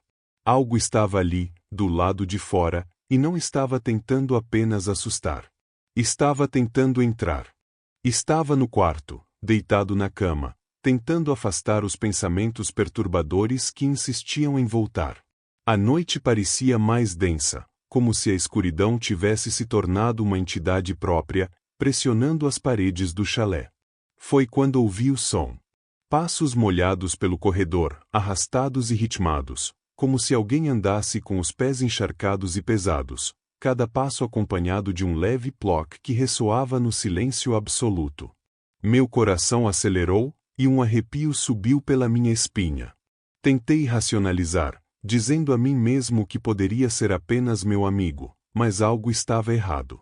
Algo estava ali, do lado de fora, e não estava tentando apenas assustar. Estava tentando entrar. Estava no quarto, deitado na cama, tentando afastar os pensamentos perturbadores que insistiam em voltar. A noite parecia mais densa, como se a escuridão tivesse se tornado uma entidade própria, pressionando as paredes do chalé. Foi quando ouvi o som. Passos molhados pelo corredor, arrastados e ritmados, como se alguém andasse com os pés encharcados e pesados, cada passo acompanhado de um leve ploc que ressoava no silêncio absoluto. Meu coração acelerou, e um arrepio subiu pela minha espinha. Tentei racionalizar, dizendo a mim mesmo que poderia ser apenas meu amigo, mas algo estava errado.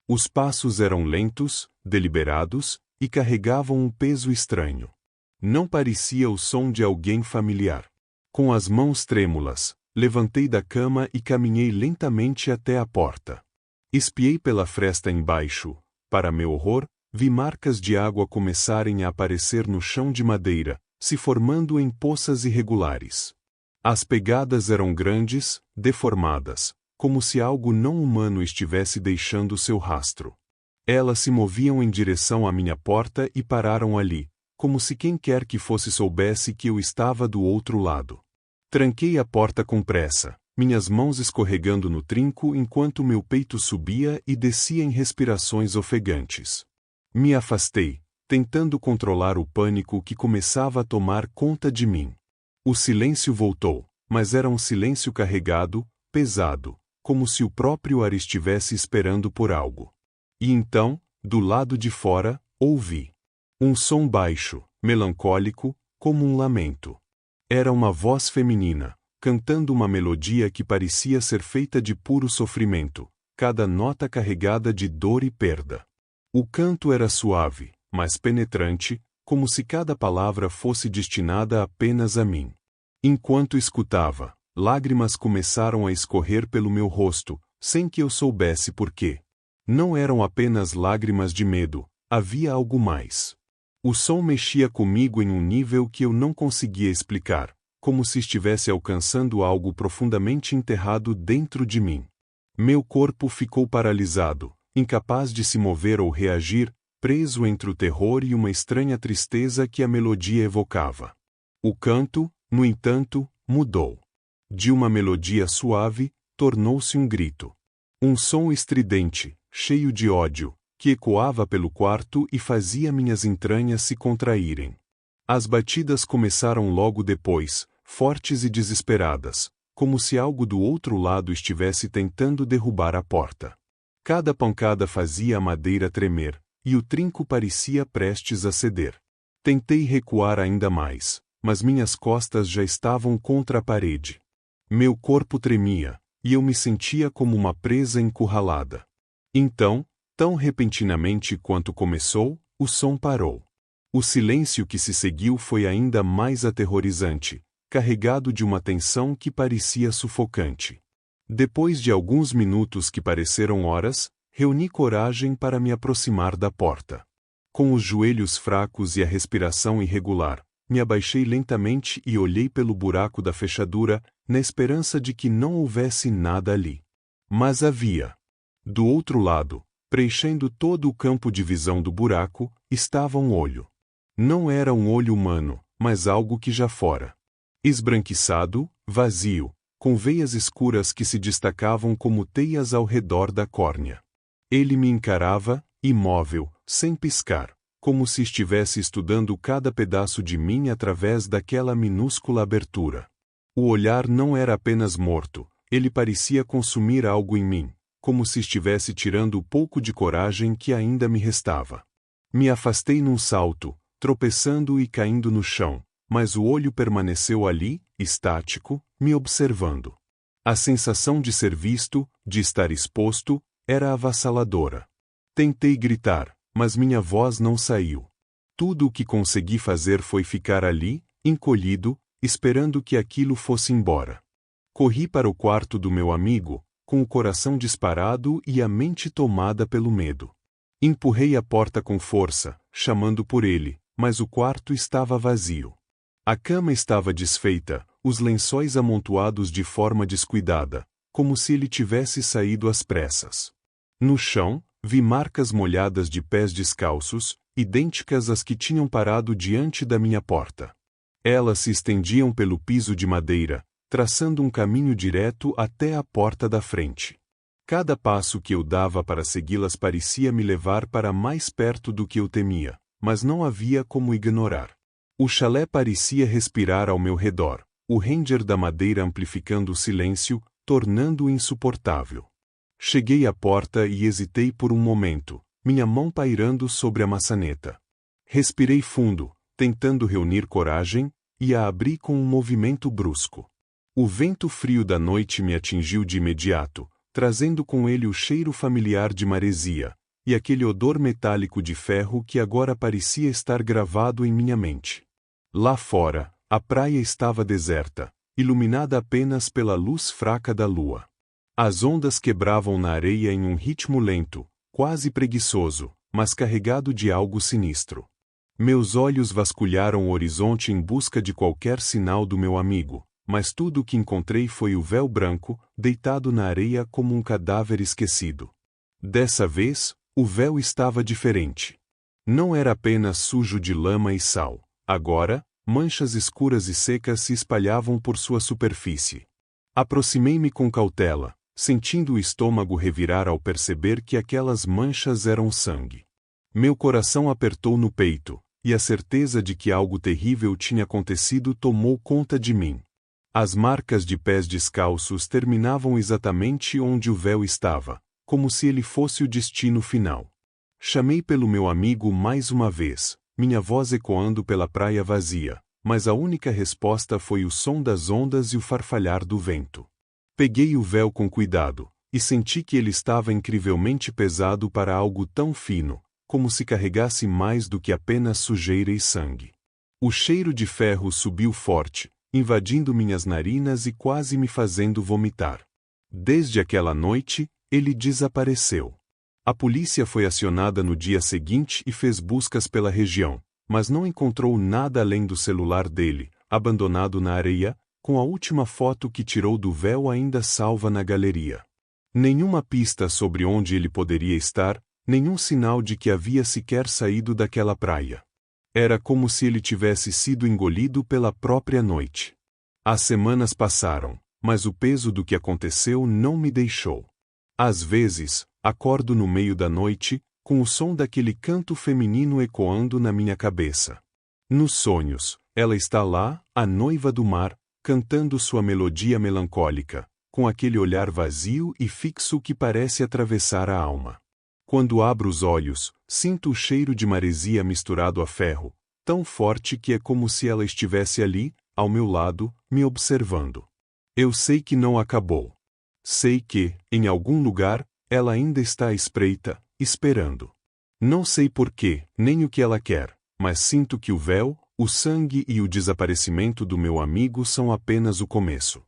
Os passos eram lentos, deliberados, e carregavam um peso estranho. Não parecia o som de alguém familiar. Com as mãos trêmulas, levantei da cama e caminhei lentamente até a porta. Espiei pela fresta embaixo. Para meu horror, vi marcas de água começarem a aparecer no chão de madeira, se formando em poças irregulares. As pegadas eram grandes, deformadas, como se algo não humano estivesse deixando seu rastro. Elas se moviam em direção à minha porta e pararam ali, como se quem quer que fosse soubesse que eu estava do outro lado. Tranquei a porta com pressa, minhas mãos escorregando no trinco enquanto meu peito subia e descia em respirações ofegantes. Me afastei, tentando controlar o pânico que começava a tomar conta de mim. O silêncio voltou, mas era um silêncio carregado, pesado, como se o próprio ar estivesse esperando por algo. E então, do lado de fora, ouvi um som baixo, melancólico, como um lamento. Era uma voz feminina, cantando uma melodia que parecia ser feita de puro sofrimento, cada nota carregada de dor e perda. O canto era suave, mas penetrante, como se cada palavra fosse destinada apenas a mim. Enquanto escutava, lágrimas começaram a escorrer pelo meu rosto, sem que eu soubesse por quê. Não eram apenas lágrimas de medo, havia algo mais. O som mexia comigo em um nível que eu não conseguia explicar, como se estivesse alcançando algo profundamente enterrado dentro de mim. Meu corpo ficou paralisado, incapaz de se mover ou reagir, preso entre o terror e uma estranha tristeza que a melodia evocava. O canto, no entanto, mudou. De uma melodia suave, tornou-se um grito. Um som estridente, cheio de ódio, que ecoava pelo quarto e fazia minhas entranhas se contraírem. As batidas começaram logo depois, fortes e desesperadas, como se algo do outro lado estivesse tentando derrubar a porta. Cada pancada fazia a madeira tremer, e o trinco parecia prestes a ceder. Tentei recuar ainda mais, mas minhas costas já estavam contra a parede. Meu corpo tremia, e eu me sentia como uma presa encurralada. Então, tão repentinamente quanto começou, o som parou. O silêncio que se seguiu foi ainda mais aterrorizante, carregado de uma tensão que parecia sufocante. Depois de alguns minutos que pareceram horas, reuni coragem para me aproximar da porta. Com os joelhos fracos e a respiração irregular, me abaixei lentamente e olhei pelo buraco da fechadura, na esperança de que não houvesse nada ali. Mas havia. Do outro lado, preenchendo todo o campo de visão do buraco, estava um olho. Não era um olho humano, mas algo que já fora. Esbranquiçado, vazio, com veias escuras que se destacavam como teias ao redor da córnea. Ele me encarava, imóvel, sem piscar, como se estivesse estudando cada pedaço de mim através daquela minúscula abertura. O olhar não era apenas morto, ele parecia consumir algo em mim, como se estivesse tirando o pouco de coragem que ainda me restava. Me afastei num salto, tropeçando e caindo no chão, mas o olho permaneceu ali, estático, me observando. A sensação de ser visto, de estar exposto, era avassaladora. Tentei gritar, mas minha voz não saiu. Tudo o que consegui fazer foi ficar ali, encolhido, esperando que aquilo fosse embora. Corri para o quarto do meu amigo, com o coração disparado e a mente tomada pelo medo. Empurrei a porta com força, chamando por ele, mas o quarto estava vazio. A cama estava desfeita, os lençóis amontoados de forma descuidada, como se ele tivesse saído às pressas. No chão, vi marcas molhadas de pés descalços, idênticas às que tinham parado diante da minha porta. Elas se estendiam pelo piso de madeira, traçando um caminho direto até a porta da frente. Cada passo que eu dava para segui-las parecia me levar para mais perto do que eu temia, mas não havia como ignorar. O chalé parecia respirar ao meu redor, o ranger da madeira amplificando o silêncio, tornando-o insuportável. Cheguei à porta e hesitei por um momento, minha mão pairando sobre a maçaneta. Respirei fundo, tentando reunir coragem, e a abri com um movimento brusco. O vento frio da noite me atingiu de imediato, trazendo com ele o cheiro familiar de maresia, e aquele odor metálico de ferro que agora parecia estar gravado em minha mente. Lá fora, a praia estava deserta, iluminada apenas pela luz fraca da lua. As ondas quebravam na areia em um ritmo lento, quase preguiçoso, mas carregado de algo sinistro. Meus olhos vasculharam o horizonte em busca de qualquer sinal do meu amigo, mas tudo o que encontrei foi o véu branco, deitado na areia como um cadáver esquecido. Dessa vez, o véu estava diferente. Não era apenas sujo de lama e sal. Agora, manchas escuras e secas se espalhavam por sua superfície. Aproximei-me com cautela, sentindo o estômago revirar ao perceber que aquelas manchas eram sangue. Meu coração apertou no peito, e a certeza de que algo terrível tinha acontecido tomou conta de mim. As marcas de pés descalços terminavam exatamente onde o véu estava, como se ele fosse o destino final. Chamei pelo meu amigo mais uma vez, minha voz ecoando pela praia vazia, mas a única resposta foi o som das ondas e o farfalhar do vento. Peguei o véu com cuidado, e senti que ele estava incrivelmente pesado para algo tão fino, como se carregasse mais do que apenas sujeira e sangue. O cheiro de ferro subiu forte, invadindo minhas narinas e quase me fazendo vomitar. Desde aquela noite, ele desapareceu. A polícia foi acionada no dia seguinte e fez buscas pela região, mas não encontrou nada além do celular dele, abandonado na areia, com a última foto que tirou do véu ainda salva na galeria. Nenhuma pista sobre onde ele poderia estar, nenhum sinal de que havia sequer saído daquela praia. Era como se ele tivesse sido engolido pela própria noite. As semanas passaram, mas o peso do que aconteceu não me deixou. Às vezes, acordo no meio da noite, com o som daquele canto feminino ecoando na minha cabeça. Nos sonhos, ela está lá, a noiva do mar, cantando sua melodia melancólica, com aquele olhar vazio e fixo que parece atravessar a alma. Quando abro os olhos, sinto o cheiro de maresia misturado a ferro, tão forte que é como se ela estivesse ali, ao meu lado, me observando. Eu sei que não acabou. Sei que, em algum lugar, ela ainda está à espreita, esperando. Não sei porquê, nem o que ela quer, mas sinto que o véu, o sangue e o desaparecimento do meu amigo são apenas o começo.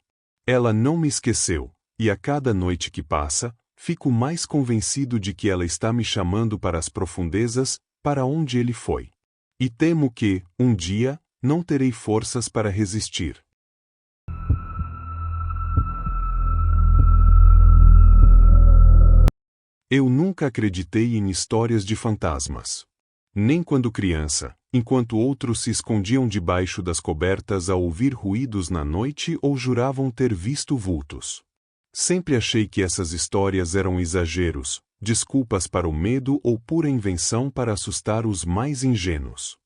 Ela não me esqueceu, e a cada noite que passa, fico mais convencido de que ela está me chamando para as profundezas, para onde ele foi. E temo que, um dia, não terei forças para resistir. Eu nunca acreditei em histórias de fantasmas. Nem quando criança, enquanto outros se escondiam debaixo das cobertas ao ouvir ruídos na noite ou juravam ter visto vultos. Sempre achei que essas histórias eram exageros, desculpas para o medo ou pura invenção para assustar os mais ingênuos.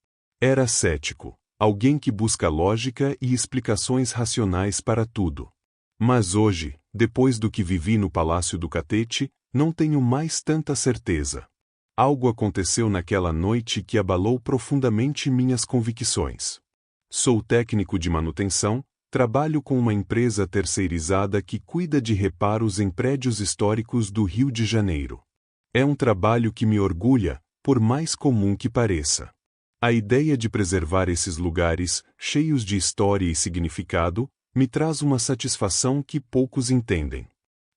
Era cético, alguém que busca lógica e explicações racionais para tudo. Mas hoje, depois do que vivi no Palácio do Catete, não tenho mais tanta certeza. Algo aconteceu naquela noite que abalou profundamente minhas convicções. Sou técnico de manutenção, trabalho com uma empresa terceirizada que cuida de reparos em prédios históricos do Rio de Janeiro. É um trabalho que me orgulha, por mais comum que pareça. A ideia de preservar esses lugares, cheios de história e significado, me traz uma satisfação que poucos entendem.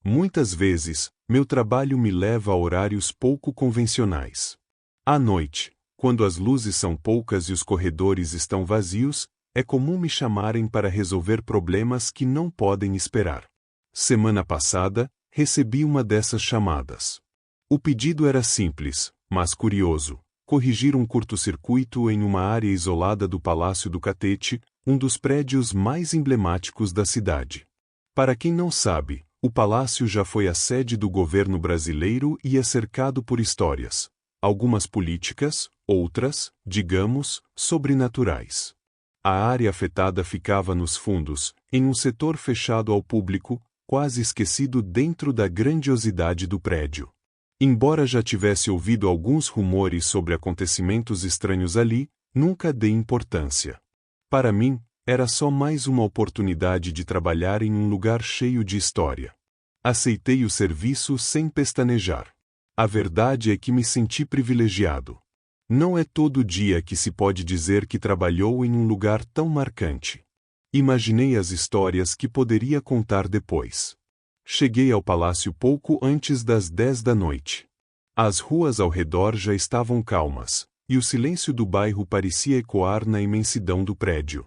Muitas vezes, meu trabalho me leva a horários pouco convencionais. À noite, quando as luzes são poucas e os corredores estão vazios, é comum me chamarem para resolver problemas que não podem esperar. Semana passada, recebi uma dessas chamadas. O pedido era simples, mas curioso: corrigir um curto-circuito em uma área isolada do Palácio do Catete, um dos prédios mais emblemáticos da cidade. Para quem não sabe, o palácio já foi a sede do governo brasileiro e é cercado por histórias, algumas políticas, outras, digamos, sobrenaturais. A área afetada ficava nos fundos, em um setor fechado ao público, quase esquecido dentro da grandiosidade do prédio. Embora já tivesse ouvido alguns rumores sobre acontecimentos estranhos ali, nunca dei importância. Para mim, era só mais uma oportunidade de trabalhar em um lugar cheio de história. Aceitei o serviço sem pestanejar. A verdade é que me senti privilegiado. Não é todo dia que se pode dizer que trabalhou em um lugar tão marcante. Imaginei as histórias que poderia contar depois. Cheguei ao palácio pouco antes das 10 da noite. As ruas ao redor já estavam calmas, e o silêncio do bairro parecia ecoar na imensidão do prédio.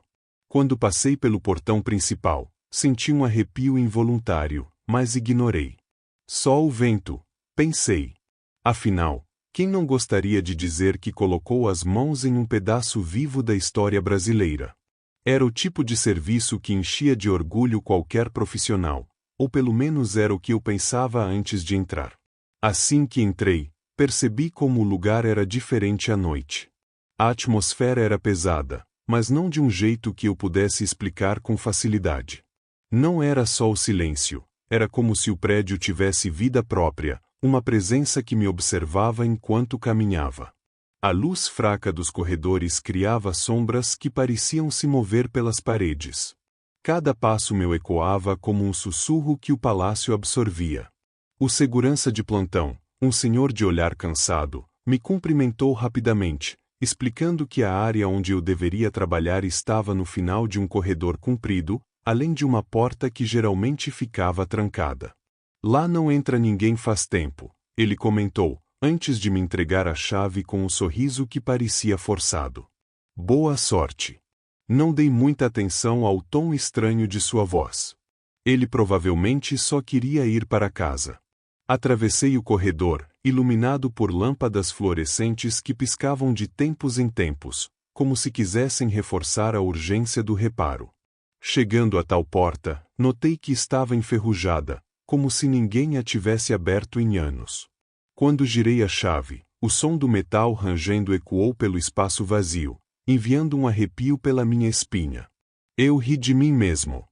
Quando passei pelo portão principal, senti um arrepio involuntário, mas ignorei. Só o vento, pensei. Afinal, quem não gostaria de dizer que colocou as mãos em um pedaço vivo da história brasileira? Era o tipo de serviço que enchia de orgulho qualquer profissional, ou pelo menos era o que eu pensava antes de entrar. Assim que entrei, percebi como o lugar era diferente à noite. A atmosfera era pesada, mas não de um jeito que eu pudesse explicar com facilidade. Não era só o silêncio, era como se o prédio tivesse vida própria, uma presença que me observava enquanto caminhava. A luz fraca dos corredores criava sombras que pareciam se mover pelas paredes. Cada passo meu ecoava como um sussurro que o palácio absorvia. O segurança de plantão, um senhor de olhar cansado, me cumprimentou rapidamente, explicando que a área onde eu deveria trabalhar estava no final de um corredor comprido, além de uma porta que geralmente ficava trancada. Lá não entra ninguém faz tempo, ele comentou, antes de me entregar a chave com um sorriso que parecia forçado. Boa sorte. Não dei muita atenção ao tom estranho de sua voz. Ele provavelmente só queria ir para casa. Atravessei o corredor, iluminado por lâmpadas fluorescentes que piscavam de tempos em tempos, como se quisessem reforçar a urgência do reparo. Chegando a tal porta, notei que estava enferrujada, como se ninguém a tivesse aberto em anos. Quando girei a chave, o som do metal rangendo ecoou pelo espaço vazio, enviando um arrepio pela minha espinha. Eu ri de mim mesmo.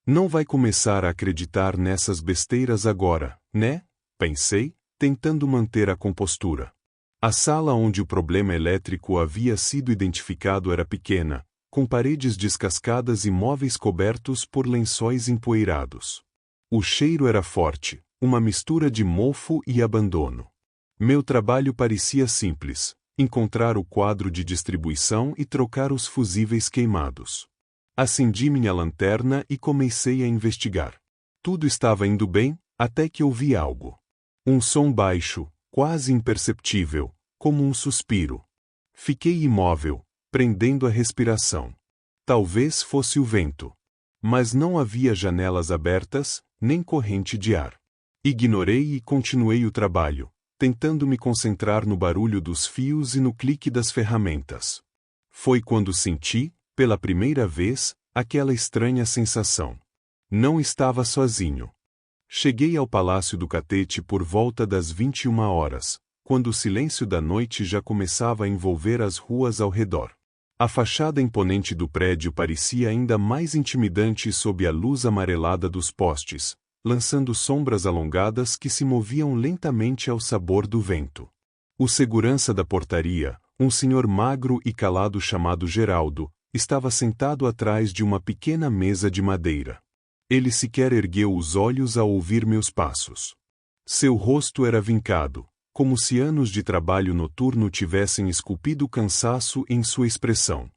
Não vai começar a acreditar nessas besteiras agora, né? Pensei, tentando manter a compostura. A sala onde o problema elétrico havia sido identificado era pequena, com paredes descascadas e móveis cobertos por lençóis empoeirados. O cheiro era forte, uma mistura de mofo e abandono. Meu trabalho parecia simples: encontrar o quadro de distribuição e trocar os fusíveis queimados. Acendi minha lanterna e comecei a investigar. Tudo estava indo bem, até que ouvi algo. Um som baixo, quase imperceptível, como um suspiro. Fiquei imóvel, prendendo a respiração. Talvez fosse o vento. Mas não havia janelas abertas, nem corrente de ar. Ignorei e continuei o trabalho, tentando me concentrar no barulho dos fios e no clique das ferramentas. Foi quando senti, pela primeira vez, aquela estranha sensação. Não estava sozinho. Cheguei ao Palácio do Catete por volta das 21 horas, quando o silêncio da noite já começava a envolver as ruas ao redor. A fachada imponente do prédio parecia ainda mais intimidante sob a luz amarelada dos postes, lançando sombras alongadas que se moviam lentamente ao sabor do vento. O segurança da portaria, um senhor magro e calado chamado Geraldo, estava sentado atrás de uma pequena mesa de madeira. Ele sequer ergueu os olhos ao ouvir meus passos. Seu rosto era vincado, como se anos de trabalho noturno tivessem esculpido cansaço em sua expressão.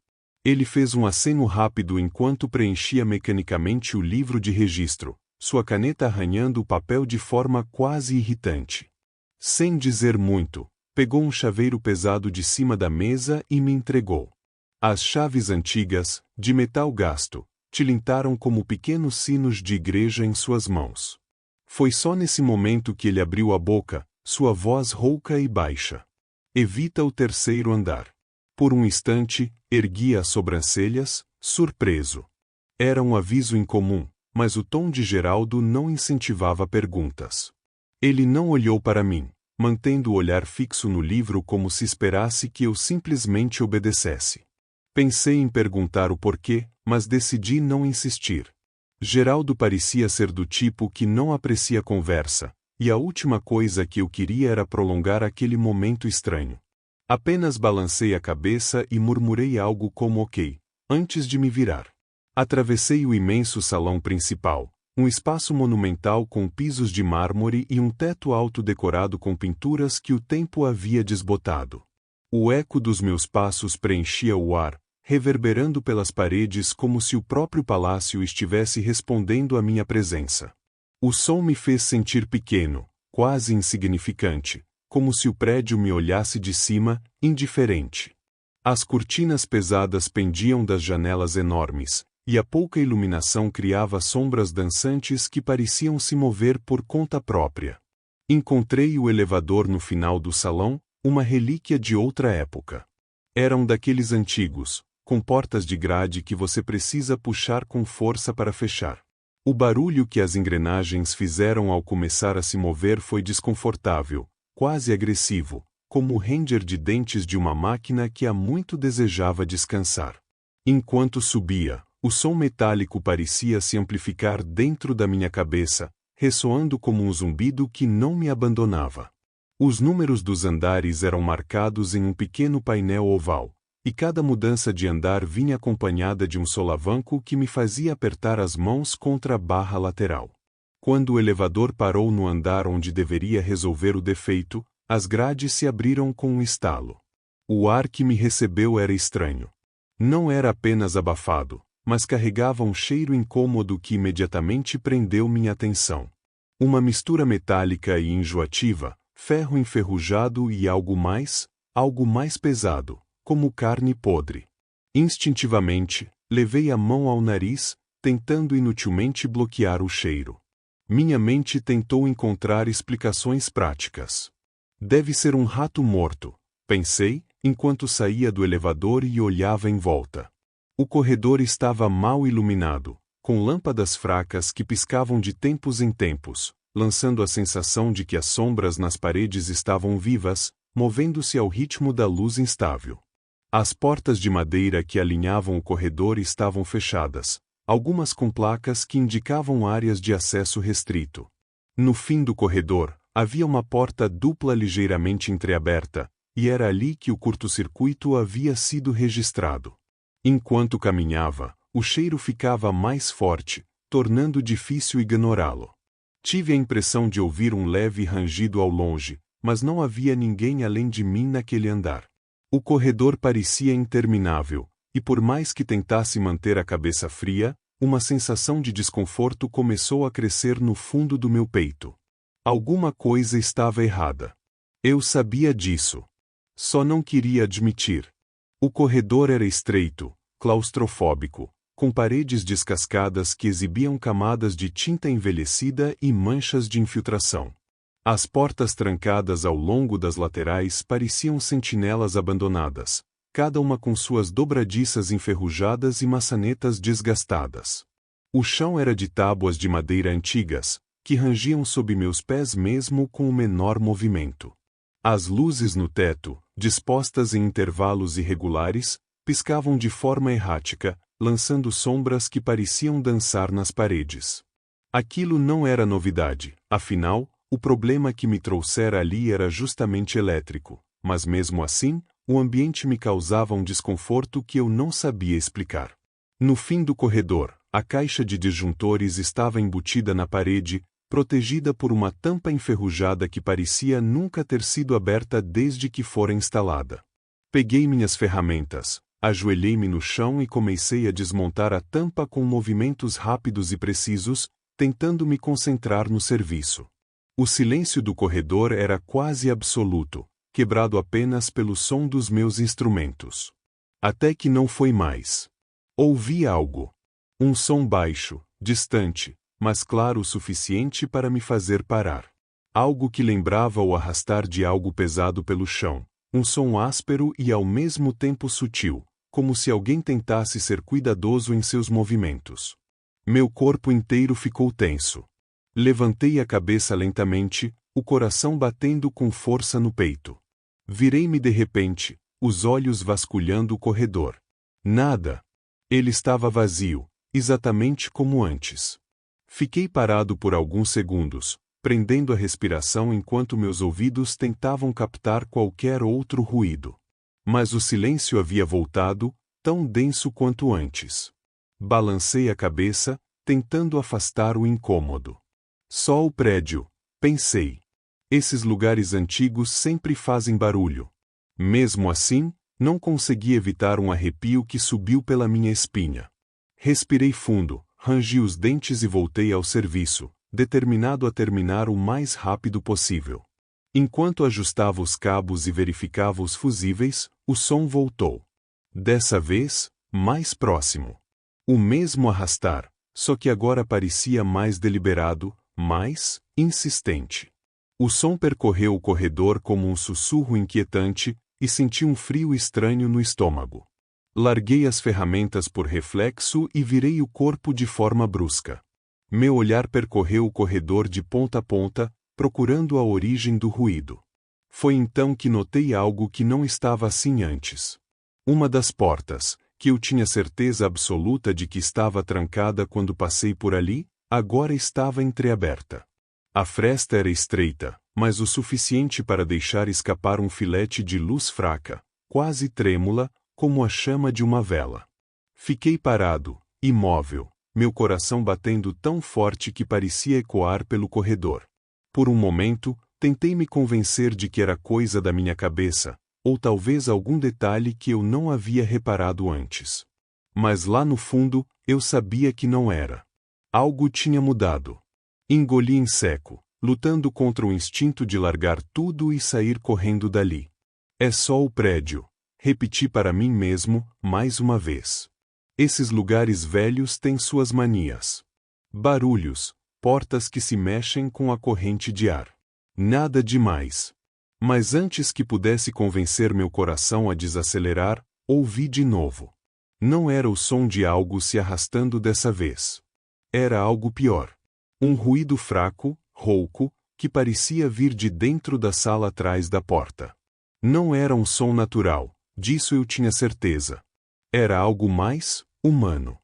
Ele fez um aceno rápido enquanto preenchia mecanicamente o livro de registro, sua caneta arranhando o papel de forma quase irritante. Sem dizer muito, pegou um chaveiro pesado de cima da mesa e me entregou. As chaves antigas, de metal gasto, tilintaram como pequenos sinos de igreja em suas mãos. Foi só nesse momento que ele abriu a boca, sua voz rouca e baixa. Evita o terceiro andar. Por um instante, ergui as sobrancelhas, surpreso. Era um aviso incomum, mas o tom de Geraldo não incentivava perguntas. Ele não olhou para mim, mantendo o olhar fixo no livro como se esperasse que eu simplesmente obedecesse. Pensei em perguntar o porquê, mas decidi não insistir. Geraldo parecia ser do tipo que não aprecia conversa, e a última coisa que eu queria era prolongar aquele momento estranho. Apenas balancei a cabeça e murmurei algo como ok, antes de me virar. Atravessei o imenso salão principal, um espaço monumental com pisos de mármore e um teto alto decorado com pinturas que o tempo havia desbotado. O eco dos meus passos preenchia o ar, reverberando pelas paredes como se o próprio palácio estivesse respondendo à minha presença. O som me fez sentir pequeno, quase insignificante, como se o prédio me olhasse de cima, indiferente. As cortinas pesadas pendiam das janelas enormes, e a pouca iluminação criava sombras dançantes que pareciam se mover por conta própria. Encontrei o elevador no final do salão, uma relíquia de outra época. Era um daqueles antigos, com portas de grade que você precisa puxar com força para fechar. O barulho que as engrenagens fizeram ao começar a se mover foi desconfortável, quase agressivo, como o ranger de dentes de uma máquina que há muito desejava descansar. Enquanto subia, o som metálico parecia se amplificar dentro da minha cabeça, ressoando como um zumbido que não me abandonava. Os números dos andares eram marcados em um pequeno painel oval, e cada mudança de andar vinha acompanhada de um solavanco que me fazia apertar as mãos contra a barra lateral. Quando o elevador parou no andar onde deveria resolver o defeito, as grades se abriram com um estalo. O ar que me recebeu era estranho. Não era apenas abafado, mas carregava um cheiro incômodo que imediatamente prendeu minha atenção. Uma mistura metálica e enjoativa, ferro enferrujado e algo mais pesado, como carne podre. Instintivamente, levei a mão ao nariz, tentando inutilmente bloquear o cheiro. Minha mente tentou encontrar explicações práticas. Deve ser um rato morto, pensei, enquanto saía do elevador e olhava em volta. O corredor estava mal iluminado, com lâmpadas fracas que piscavam de tempos em tempos, lançando a sensação de que as sombras nas paredes estavam vivas, movendo-se ao ritmo da luz instável. As portas de madeira que alinhavam o corredor estavam fechadas, algumas com placas que indicavam áreas de acesso restrito. No fim do corredor, havia uma porta dupla ligeiramente entreaberta, e era ali que o curto-circuito havia sido registrado. Enquanto caminhava, o cheiro ficava mais forte, tornando difícil ignorá-lo. Tive a impressão de ouvir um leve rangido ao longe, mas não havia ninguém além de mim naquele andar. O corredor parecia interminável, e por mais que tentasse manter a cabeça fria, uma sensação de desconforto começou a crescer no fundo do meu peito. Alguma coisa estava errada. Eu sabia disso. Só não queria admitir. O corredor era estreito, claustrofóbico, com paredes descascadas que exibiam camadas de tinta envelhecida e manchas de infiltração. As portas trancadas ao longo das laterais pareciam sentinelas abandonadas, cada uma com suas dobradiças enferrujadas e maçanetas desgastadas. O chão era de tábuas de madeira antigas, que rangiam sob meus pés mesmo com o menor movimento. As luzes no teto, dispostas em intervalos irregulares, piscavam de forma errática, lançando sombras que pareciam dançar nas paredes. Aquilo não era novidade, afinal, o problema que me trouxera ali era justamente elétrico, mas mesmo assim, o ambiente me causava um desconforto que eu não sabia explicar. No fim do corredor, a caixa de disjuntores estava embutida na parede, protegida por uma tampa enferrujada que parecia nunca ter sido aberta desde que fora instalada. Peguei minhas ferramentas, ajoelhei-me no chão e comecei a desmontar a tampa com movimentos rápidos e precisos, tentando me concentrar no serviço. O silêncio do corredor era quase absoluto, quebrado apenas pelo som dos meus instrumentos. Até que não foi mais. Ouvi algo. Um som baixo, distante, mas claro o suficiente para me fazer parar. Algo que lembrava o arrastar de algo pesado pelo chão, um som áspero e ao mesmo tempo sutil, como se alguém tentasse ser cuidadoso em seus movimentos. Meu corpo inteiro ficou tenso. Levantei a cabeça lentamente, o coração batendo com força no peito. Virei-me de repente, os olhos vasculhando o corredor. Nada. Ele estava vazio, exatamente como antes. Fiquei parado por alguns segundos, prendendo a respiração enquanto meus ouvidos tentavam captar qualquer outro ruído. Mas o silêncio havia voltado, tão denso quanto antes. Balancei a cabeça, tentando afastar o incômodo. Só o prédio, pensei. Esses lugares antigos sempre fazem barulho. Mesmo assim, não consegui evitar um arrepio que subiu pela minha espinha. Respirei fundo, rangi os dentes e voltei ao serviço, determinado a terminar o mais rápido possível. Enquanto ajustava os cabos e verificava os fusíveis, o som voltou. Dessa vez, mais próximo. O mesmo arrastar, só que agora parecia mais deliberado, mais insistente. O som percorreu o corredor como um sussurro inquietante, e senti um frio estranho no estômago. Larguei as ferramentas por reflexo e virei o corpo de forma brusca. Meu olhar percorreu o corredor de ponta a ponta, procurando a origem do ruído. Foi então que notei algo que não estava assim antes. Uma das portas, que eu tinha certeza absoluta de que estava trancada quando passei por ali, agora estava entreaberta. A fresta era estreita, mas o suficiente para deixar escapar um filete de luz fraca, quase trêmula, como a chama de uma vela. Fiquei parado, imóvel, meu coração batendo tão forte que parecia ecoar pelo corredor. Por um momento, tentei me convencer de que era coisa da minha cabeça, ou talvez algum detalhe que eu não havia reparado antes. Mas lá no fundo, eu sabia que não era. Algo tinha mudado. Engoli em seco, lutando contra o instinto de largar tudo e sair correndo dali. É só o prédio, repeti para mim mesmo, mais uma vez. Esses lugares velhos têm suas manias. Barulhos, portas que se mexem com a corrente de ar. Nada demais. Mas antes que pudesse convencer meu coração a desacelerar, ouvi de novo. Não era o som de algo se arrastando dessa vez. Era algo pior. Um ruído fraco, rouco, que parecia vir de dentro da sala atrás da porta. Não era um som natural, disso eu tinha certeza. Era algo mais humano.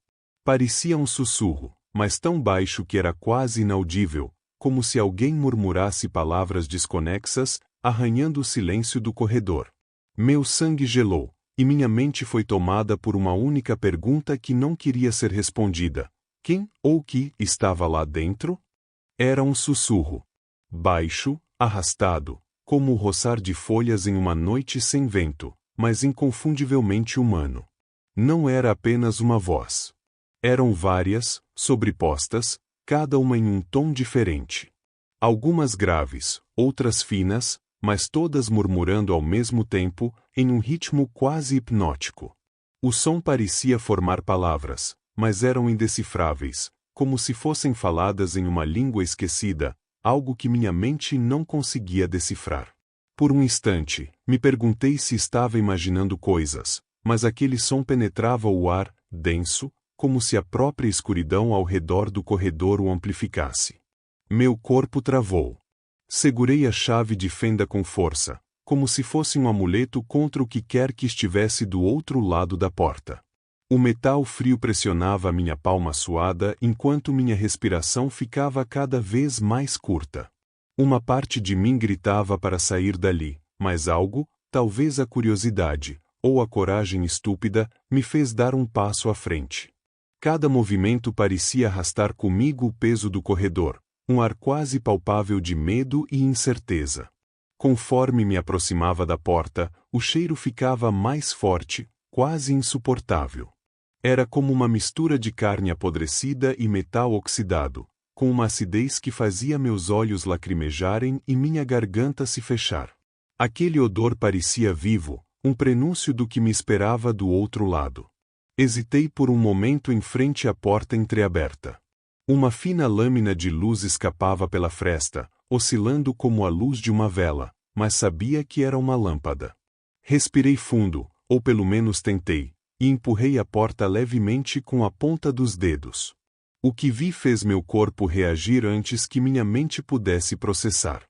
Parecia um sussurro, mas tão baixo que era quase inaudível, como se alguém murmurasse palavras desconexas, arranhando o silêncio do corredor. Meu sangue gelou, e minha mente foi tomada por uma única pergunta que não queria ser respondida. Quem ou que estava lá dentro? Era um sussurro. Baixo, arrastado, como o roçar de folhas em uma noite sem vento, mas inconfundivelmente humano. Não era apenas uma voz. Eram várias, sobrepostas, cada uma em um tom diferente. Algumas graves, outras finas, mas todas murmurando ao mesmo tempo, em um ritmo quase hipnótico. O som parecia formar palavras, mas eram indecifráveis, como se fossem faladas em uma língua esquecida, algo que minha mente não conseguia decifrar. Por um instante, me perguntei se estava imaginando coisas, mas aquele som penetrava o ar, denso, como se a própria escuridão ao redor do corredor o amplificasse. Meu corpo travou. Segurei a chave de fenda com força, como se fosse um amuleto contra o que quer que estivesse do outro lado da porta. O metal frio pressionava a minha palma suada enquanto minha respiração ficava cada vez mais curta. Uma parte de mim gritava para sair dali, mas algo, talvez a curiosidade, ou a coragem estúpida, me fez dar um passo à frente. Cada movimento parecia arrastar comigo o peso do corredor, um ar quase palpável de medo e incerteza. Conforme me aproximava da porta, o cheiro ficava mais forte, quase insuportável. Era como uma mistura de carne apodrecida e metal oxidado, com uma acidez que fazia meus olhos lacrimejarem e minha garganta se fechar. Aquele odor parecia vivo, um prenúncio do que me esperava do outro lado. Hesitei por um momento em frente à porta entreaberta. Uma fina lâmina de luz escapava pela fresta, oscilando como a luz de uma vela, mas sabia que era uma lâmpada. Respirei fundo, ou pelo menos tentei, e empurrei a porta levemente com a ponta dos dedos. O que vi fez meu corpo reagir antes que minha mente pudesse processar.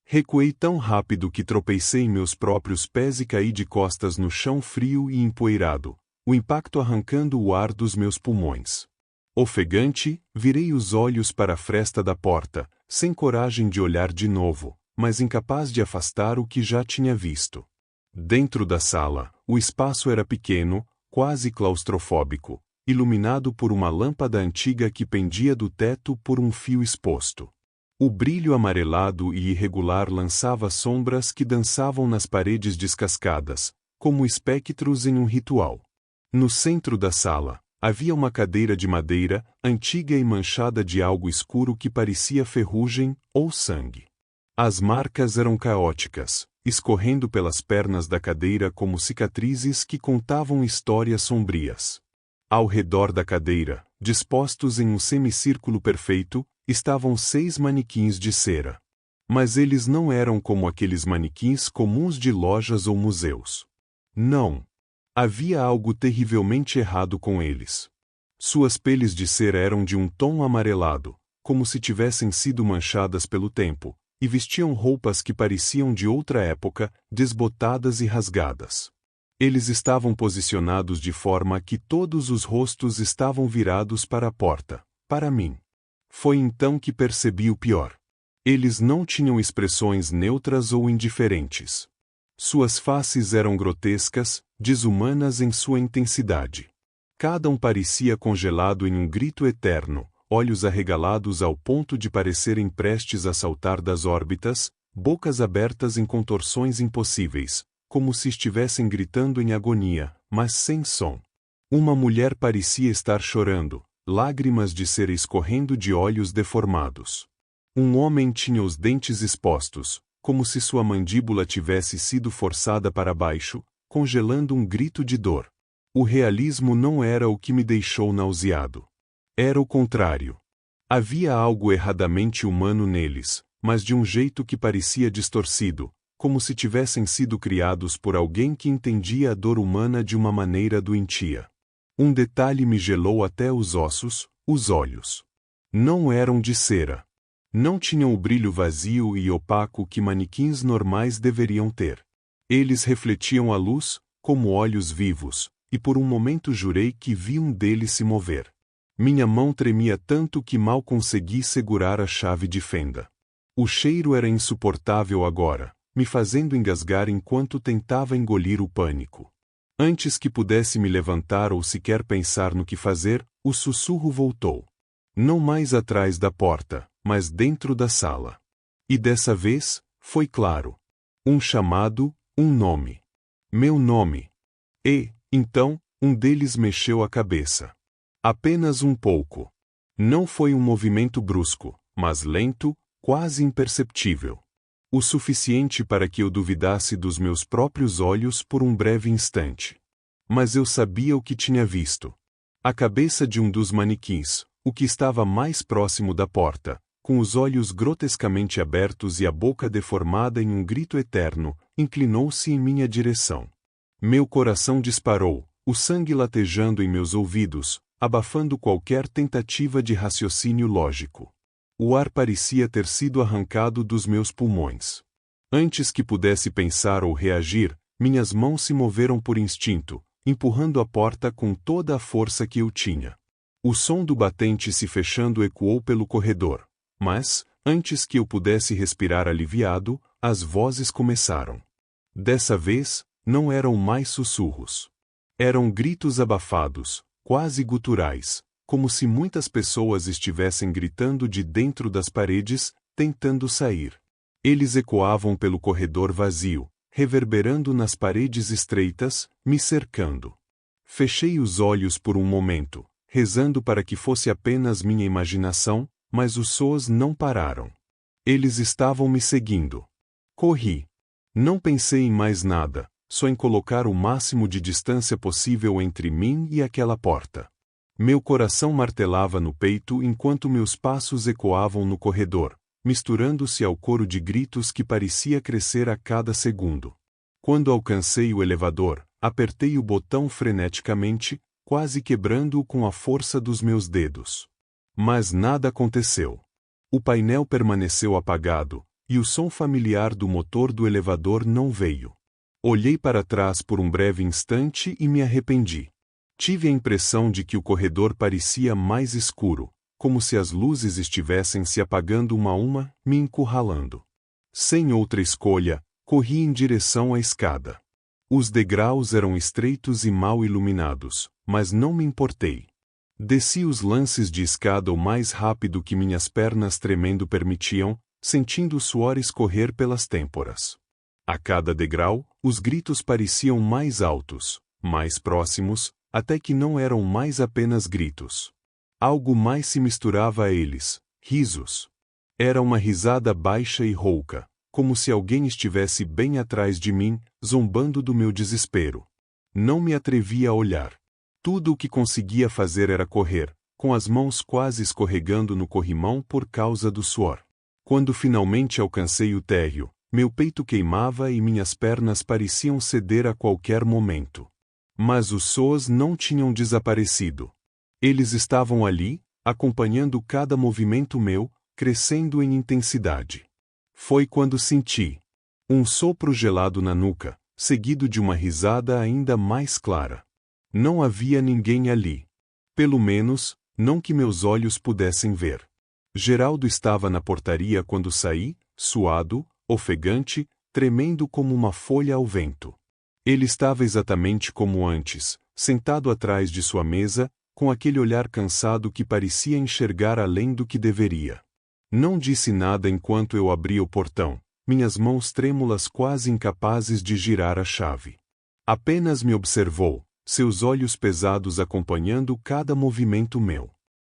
Recuei tão rápido que tropecei em meus próprios pés e caí de costas no chão frio e empoeirado, o impacto arrancando o ar dos meus pulmões. Ofegante, virei os olhos para a fresta da porta, sem coragem de olhar de novo, mas incapaz de afastar o que já tinha visto. Dentro da sala, o espaço era pequeno, quase claustrofóbico, iluminado por uma lâmpada antiga que pendia do teto por um fio exposto. O brilho amarelado e irregular lançava sombras que dançavam nas paredes descascadas, como espectros em um ritual. No centro da sala, havia uma cadeira de madeira, antiga e manchada de algo escuro que parecia ferrugem ou sangue. As marcas eram caóticas, escorrendo pelas pernas da cadeira como cicatrizes que contavam histórias sombrias. Ao redor da cadeira, dispostos em um semicírculo perfeito, estavam 6 manequins de cera. Mas eles não eram como aqueles manequins comuns de lojas ou museus. Não. Havia algo terrivelmente errado com eles. Suas peles de cera eram de um tom amarelado, como se tivessem sido manchadas pelo tempo, e vestiam roupas que pareciam de outra época, desbotadas e rasgadas. Eles estavam posicionados de forma que todos os rostos estavam virados para a porta, para mim. Foi então que percebi o pior. Eles não tinham expressões neutras ou indiferentes. Suas faces eram grotescas, desumanas em sua intensidade. Cada um parecia congelado em um grito eterno, olhos arregalados ao ponto de parecerem prestes a saltar das órbitas, bocas abertas em contorções impossíveis, como se estivessem gritando em agonia, mas sem som. Uma mulher parecia estar chorando, lágrimas de cera escorrendo de olhos deformados. Um homem tinha os dentes expostos, como se sua mandíbula tivesse sido forçada para baixo, congelando um grito de dor. O realismo não era o que me deixou nauseado. Era o contrário. Havia algo erradamente humano neles, mas de um jeito que parecia distorcido, como se tivessem sido criados por alguém que entendia a dor humana de uma maneira doentia. Um detalhe me gelou até os ossos: os olhos. Não eram de cera. Não tinham o brilho vazio e opaco que manequins normais deveriam ter. Eles refletiam a luz, como olhos vivos, e por um momento jurei que vi um deles se mover. Minha mão tremia tanto que mal consegui segurar a chave de fenda. O cheiro era insuportável agora, me fazendo engasgar enquanto tentava engolir o pânico. Antes que pudesse me levantar ou sequer pensar no que fazer, o sussurro voltou. Não mais atrás da porta, mas dentro da sala. E dessa vez, foi claro. Um chamado, um nome. Meu nome. E, então, um deles mexeu a cabeça. Apenas um pouco. Não foi um movimento brusco, mas lento, quase imperceptível. O suficiente para que eu duvidasse dos meus próprios olhos por um breve instante. Mas eu sabia o que tinha visto. A cabeça de um dos manequins, o que estava mais próximo da porta, com os olhos grotescamente abertos e a boca deformada em um grito eterno, inclinou-se em minha direção. Meu coração disparou, o sangue latejando em meus ouvidos, abafando qualquer tentativa de raciocínio lógico. O ar parecia ter sido arrancado dos meus pulmões. Antes que pudesse pensar ou reagir, minhas mãos se moveram por instinto, empurrando a porta com toda a força que eu tinha. O som do batente se fechando ecoou pelo corredor, mas, antes que eu pudesse respirar aliviado, as vozes começaram. Dessa vez, não eram mais sussurros. Eram gritos abafados, quase guturais, como se muitas pessoas estivessem gritando de dentro das paredes, tentando sair. Eles ecoavam pelo corredor vazio, reverberando nas paredes estreitas, me cercando. Fechei os olhos por um momento, rezando para que fosse apenas minha imaginação, mas os sons não pararam. Eles estavam me seguindo. Corri. Não pensei em mais nada, só em colocar o máximo de distância possível entre mim e aquela porta. Meu coração martelava no peito enquanto meus passos ecoavam no corredor, misturando-se ao coro de gritos que parecia crescer a cada segundo. Quando alcancei o elevador, apertei o botão freneticamente, quase quebrando-o com a força dos meus dedos. Mas nada aconteceu. O painel permaneceu apagado, e o som familiar do motor do elevador não veio. Olhei para trás por um breve instante e me arrependi. Tive a impressão de que o corredor parecia mais escuro, como se as luzes estivessem se apagando uma a uma, me encurralando. Sem outra escolha, corri em direção à escada. Os degraus eram estreitos e mal iluminados, mas não me importei. Desci os lances de escada o mais rápido que minhas pernas tremendo permitiam, sentindo o suor escorrer pelas têmporas. A cada degrau, os gritos pareciam mais altos, mais próximos, até que não eram mais apenas gritos. Algo mais se misturava a eles: risos. Era uma risada baixa e rouca, como se alguém estivesse bem atrás de mim, zombando do meu desespero. Não me atrevia a olhar. Tudo o que conseguia fazer era correr, com as mãos quase escorregando no corrimão por causa do suor. Quando finalmente alcancei o térreo, meu peito queimava e minhas pernas pareciam ceder a qualquer momento. Mas os sons não tinham desaparecido. Eles estavam ali, acompanhando cada movimento meu, crescendo em intensidade. Foi quando senti um sopro gelado na nuca, seguido de uma risada ainda mais clara. Não havia ninguém ali. Pelo menos, não que meus olhos pudessem ver. Geraldo estava na portaria quando saí, suado, ofegante, tremendo como uma folha ao vento. Ele estava exatamente como antes, sentado atrás de sua mesa, com aquele olhar cansado que parecia enxergar além do que deveria. Não disse nada enquanto eu abria o portão, minhas mãos trêmulas quase incapazes de girar a chave. Apenas me observou, seus olhos pesados acompanhando cada movimento meu.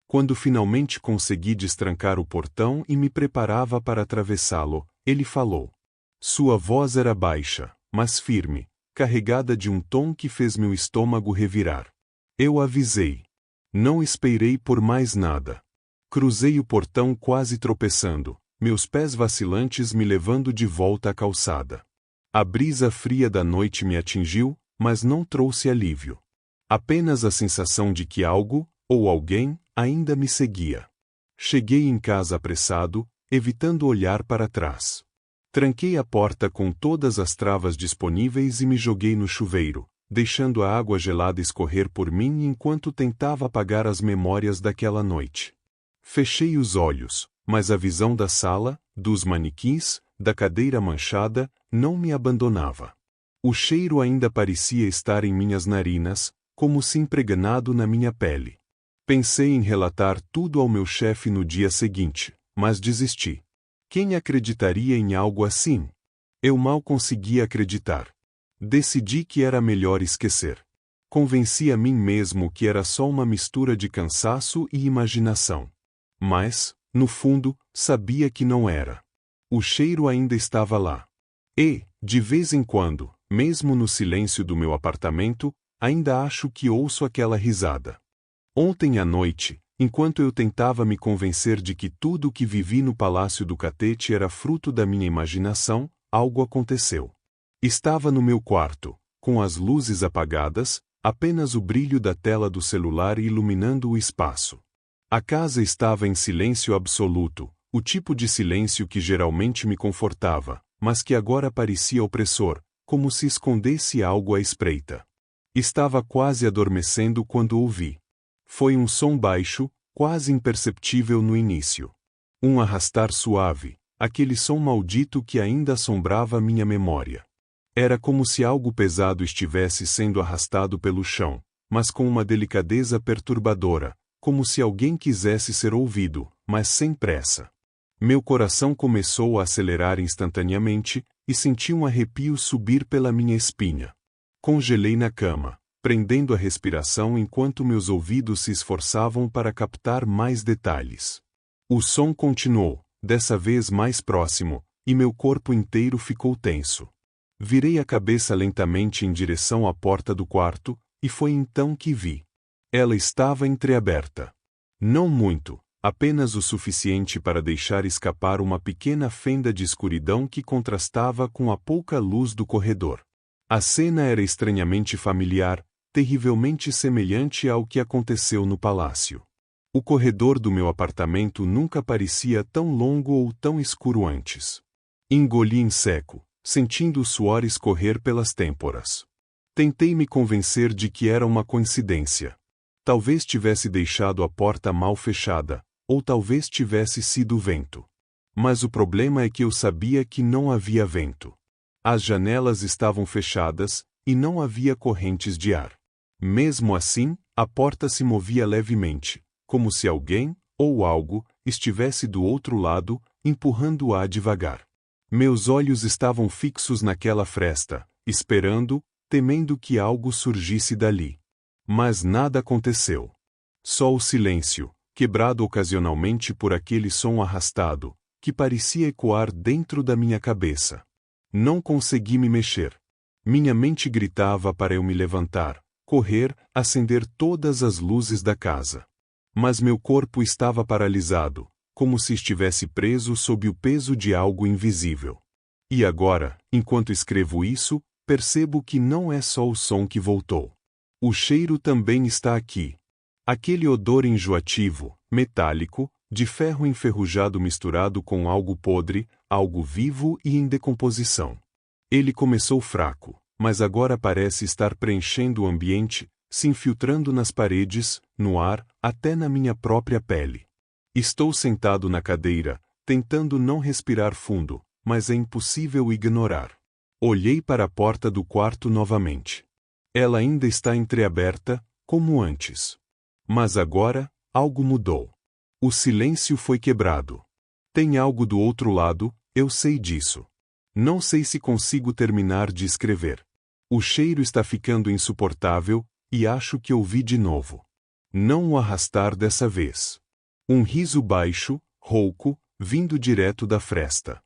Quando finalmente consegui destrancar o portão e me preparava para atravessá-lo, ele falou. Sua voz era baixa, mas firme, carregada de um tom que fez meu estômago revirar. Eu avisei. Não esperei por mais nada. Cruzei o portão quase tropeçando, meus pés vacilantes me levando de volta à calçada. A brisa fria da noite me atingiu, mas não trouxe alívio. Apenas a sensação de que algo, ou alguém, ainda me seguia. Cheguei em casa apressado, evitando olhar para trás. Tranquei a porta com todas as travas disponíveis e me joguei no chuveiro, deixando a água gelada escorrer por mim enquanto tentava apagar as memórias daquela noite. Fechei os olhos, mas a visão da sala, dos manequins, da cadeira manchada, não me abandonava. O cheiro ainda parecia estar em minhas narinas, como se impregnado na minha pele. Pensei em relatar tudo ao meu chefe no dia seguinte, mas desisti. Quem acreditaria em algo assim? Eu mal conseguia acreditar. Decidi que era melhor esquecer. Convenci a mim mesmo que era só uma mistura de cansaço e imaginação. Mas, no fundo, sabia que não era. O cheiro ainda estava lá. E, de vez em quando, mesmo no silêncio do meu apartamento, ainda acho que ouço aquela risada. Ontem à noite, enquanto eu tentava me convencer de que tudo o que vivi no Palácio do Catete era fruto da minha imaginação, algo aconteceu. Estava no meu quarto, com as luzes apagadas, apenas o brilho da tela do celular iluminando o espaço. A casa estava em silêncio absoluto, o tipo de silêncio que geralmente me confortava, mas que agora parecia opressor, como se escondesse algo à espreita. Estava quase adormecendo quando ouvi. Foi um som baixo, quase imperceptível no início. Um arrastar suave, aquele som maldito que ainda assombrava minha memória. Era como se algo pesado estivesse sendo arrastado pelo chão, mas com uma delicadeza perturbadora, como se alguém quisesse ser ouvido, mas sem pressa. Meu coração começou a acelerar instantaneamente, e senti um arrepio subir pela minha espinha. Congelei na cama, prendendo a respiração enquanto meus ouvidos se esforçavam para captar mais detalhes. O som continuou, dessa vez mais próximo, e meu corpo inteiro ficou tenso. Virei a cabeça lentamente em direção à porta do quarto, e foi então que vi. Ela estava entreaberta. Não muito, apenas o suficiente para deixar escapar uma pequena fenda de escuridão que contrastava com a pouca luz do corredor. A cena era estranhamente familiar, terrivelmente semelhante ao que aconteceu no palácio. O corredor do meu apartamento nunca parecia tão longo ou tão escuro antes. Engoli em seco, sentindo o suor escorrer pelas têmporas. Tentei me convencer de que era uma coincidência. Talvez tivesse deixado a porta mal fechada, ou talvez tivesse sido o vento. Mas o problema é que eu sabia que não havia vento. As janelas estavam fechadas, e não havia correntes de ar. Mesmo assim, a porta se movia levemente, como se alguém, ou algo, estivesse do outro lado, empurrando-a devagar. Meus olhos estavam fixos naquela fresta, esperando, temendo que algo surgisse dali. Mas nada aconteceu. Só o silêncio, quebrado ocasionalmente por aquele som arrastado, que parecia ecoar dentro da minha cabeça. Não consegui me mexer. Minha mente gritava para eu me levantar, correr, acender todas as luzes da casa. Mas meu corpo estava paralisado, como se estivesse preso sob o peso de algo invisível. E agora, enquanto escrevo isso, percebo que não é só o som que voltou. O cheiro também está aqui. Aquele odor enjoativo, metálico, de ferro enferrujado misturado com algo podre, algo vivo e em decomposição. Ele começou fraco, mas agora parece estar preenchendo o ambiente, se infiltrando nas paredes, no ar, até na minha própria pele. Estou sentado na cadeira, tentando não respirar fundo, mas é impossível ignorar. Olhei para a porta do quarto novamente. Ela ainda está entreaberta, como antes. Mas agora, algo mudou. O silêncio foi quebrado. Tem algo do outro lado, eu sei disso. Não sei se consigo terminar de escrever. O cheiro está ficando insuportável, e acho que ouvi de novo. Não o arrastar dessa vez. Um riso baixo, rouco, vindo direto da fresta.